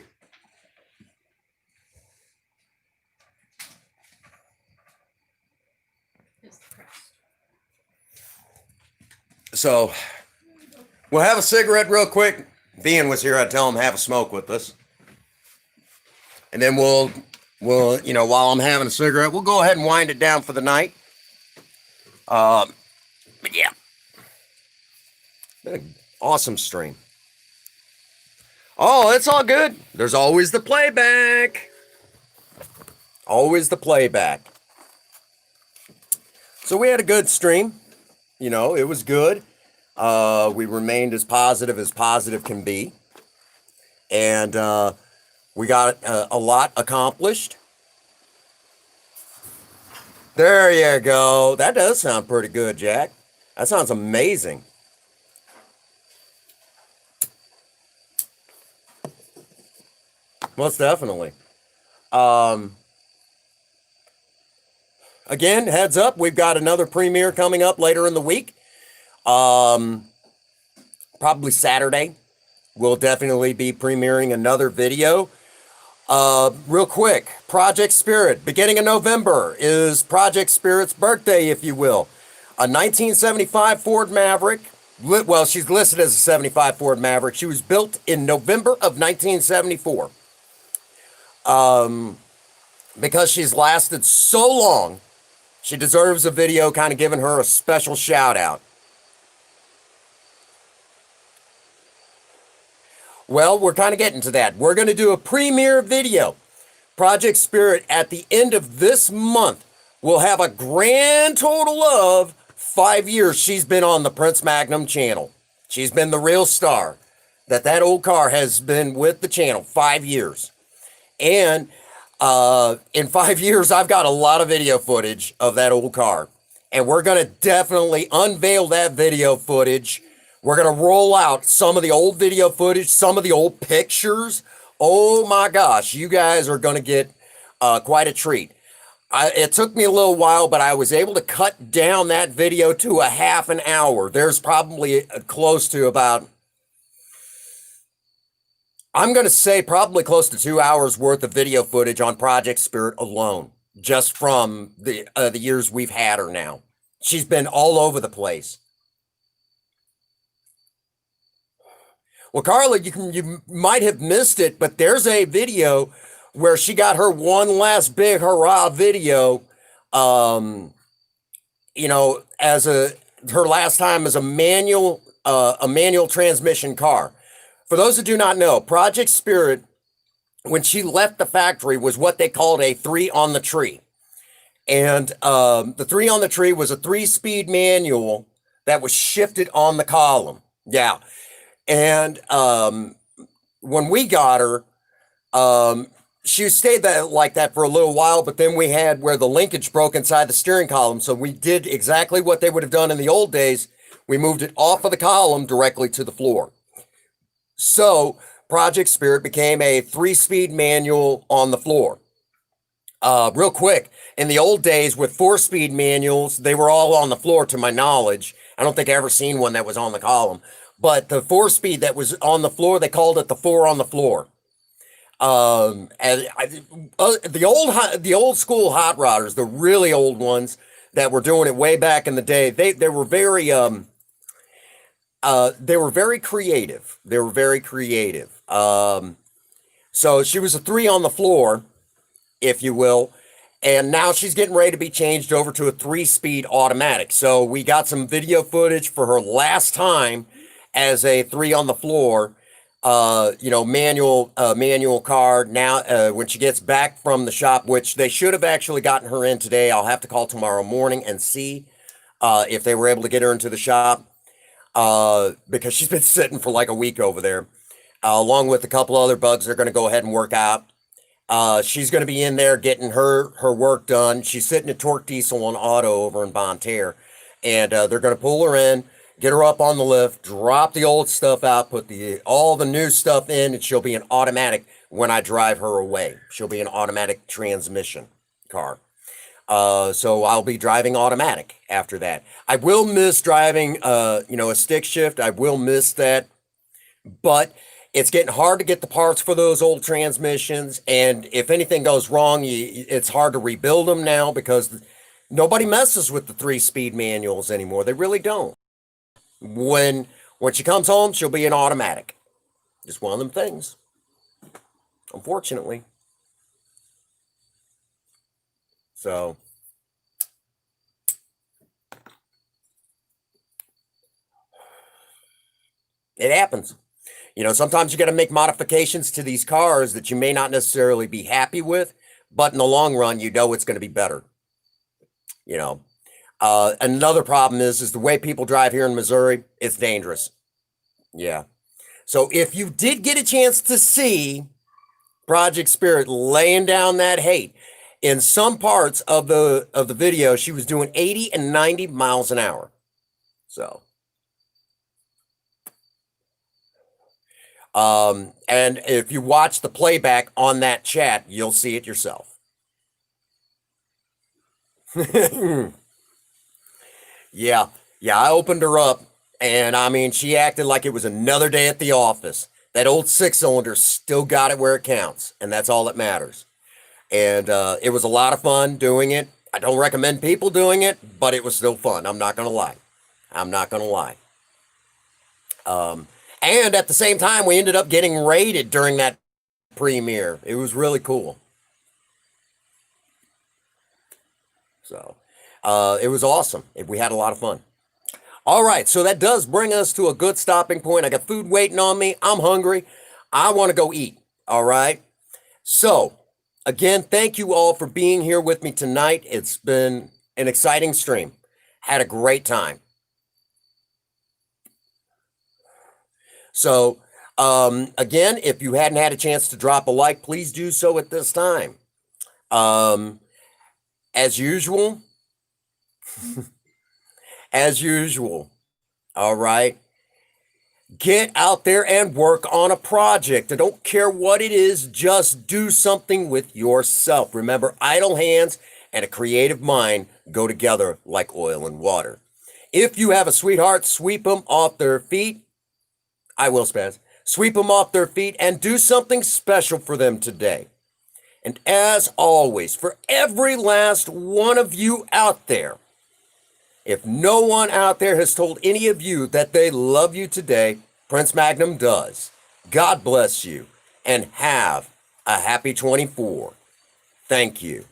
So we'll have a cigarette real quick. If Ian was here, I'd tell him have a smoke with us. And then we'll, while I'm having a cigarette, we'll go ahead and wind it down for the night. But yeah, been an awesome stream. Oh, it's all good. There's always the playback. Always the playback. So we had a good stream. It was good. We remained as positive can be. And we got a lot accomplished. There you go. That does sound pretty good, Jack. That sounds amazing. Most definitely. Again, heads up, we've got another premiere coming up later in the week. Probably Saturday. We'll definitely be premiering another video. Real quick, Project Spirit, beginning of November is Project Spirit's birthday, if you will. A 1975 Ford Maverick. Well, she's listed as a 75 Ford Maverick. She was built in November of 1974. Because she's lasted so long, she deserves a video kind of giving her a special shout out. Well, we're kind of getting to that. We're going to do a premiere video. Project Spirit at the end of this month will have a grand total of 5 years she's been on the Prince Magnum channel. She's been the real star. That old car has been with the channel 5 years. And in 5 years, I've got a lot of video footage of that old car. And we're going to definitely unveil that video footage. We're going to roll out some of the old video footage, some of the old pictures. Oh my gosh, you guys are going to get quite a treat. It took me a little while, but I was able to cut down that video to a half an hour. There's probably close to about, I'm going to say probably close to 2 hours worth of video footage on Project Spirit alone, just from the years we've had her now. She's been all over the place. Well, Carla, you might have missed it, but there's a video where she got her one last big hurrah video, as her last time as a manual transmission car. For those who do not know, Project Spirit, when she left the factory, was what they called a 3 on the tree. And the 3 on the tree was a 3-speed manual that was shifted on the column. Yeah. And when we got her, she stayed like that for a little while, but then we had where the linkage broke inside the steering column. So we did exactly what they would have done in the old days. We moved it off of the column directly to the floor. So Project Spirit became a 3-speed manual on the floor. Real quick, in the old days with 4-speed manuals, they were all on the floor to my knowledge. I don't think I ever seen one that was on the column. But the 4-speed that was on the floor, they called it the 4 on the floor. And the old school hot rodders, the really old ones that were doing it way back in the day, they were very creative. They were very creative. So she was a 3 on the floor, if you will. And now she's getting ready to be changed over to a 3-speed automatic. So we got some video footage for her last time as a 3 on the floor, manual car. Now, when she gets back from the shop, which they should have actually gotten her in today, I'll have to call tomorrow morning and see if they were able to get her into the shop, because she's been sitting for like a week over there, along with a couple other bugs they're going to go ahead and work out. She's going to be in there getting her work done. She's sitting at Torque Diesel on auto over in Bonne Terre, and they're going to pull her in, get her up on the lift, drop the old stuff out, put all the new stuff in, and she'll be an automatic when I drive her away. She'll be an automatic transmission car. So I'll be driving automatic after that. I will miss driving, a stick shift. I will miss that, but it's getting hard to get the parts for those old transmissions. And if anything goes wrong, it's hard to rebuild them now, because nobody messes with the 3-speed manuals anymore. They really don't. When she comes home, she'll be an automatic. Just one of them things, unfortunately. So it happens. Sometimes you got to make modifications to these cars that you may not necessarily be happy with, but in the long run, it's going to be better. Another problem is the way people drive here in Missouri. It's dangerous. Yeah. So if you did get a chance to see Project Spirit laying down that hate, in some parts of the video, she was doing 80 and 90 miles an hour. So. And if you watch the playback on that chat, you'll see it yourself. Yeah, I opened her up, and she acted like it was another day at the office. That old 6-cylinder still got it where it counts, and that's all that matters. And it was a lot of fun doing it. I don't recommend people doing it, but it was still fun. I'm not gonna lie. And at the same time, we ended up getting rated during that premiere. It was really cool. So, it was awesome. We had a lot of fun. All right, so that does bring us to a good stopping point. I got food waiting on me. I'm hungry. I want to go eat. All right. So, again, thank you all for being here with me tonight. It's been an exciting stream. Had a great time. So, again, if you hadn't had a chance to drop a like, please do so at this time. As usual, all right, get out there and work on a project. I don't care what it is, just do something with yourself. Remember, idle hands and a creative mind go together like oil and water. If you have a sweetheart, sweep them off their feet. I will, Spaz. Sweep them off their feet and do something special for them today. And as always, for every last one of you out there, if no one out there has told any of you that they love you today, Prince Magnum does. God bless you and have a happy 24. Thank you.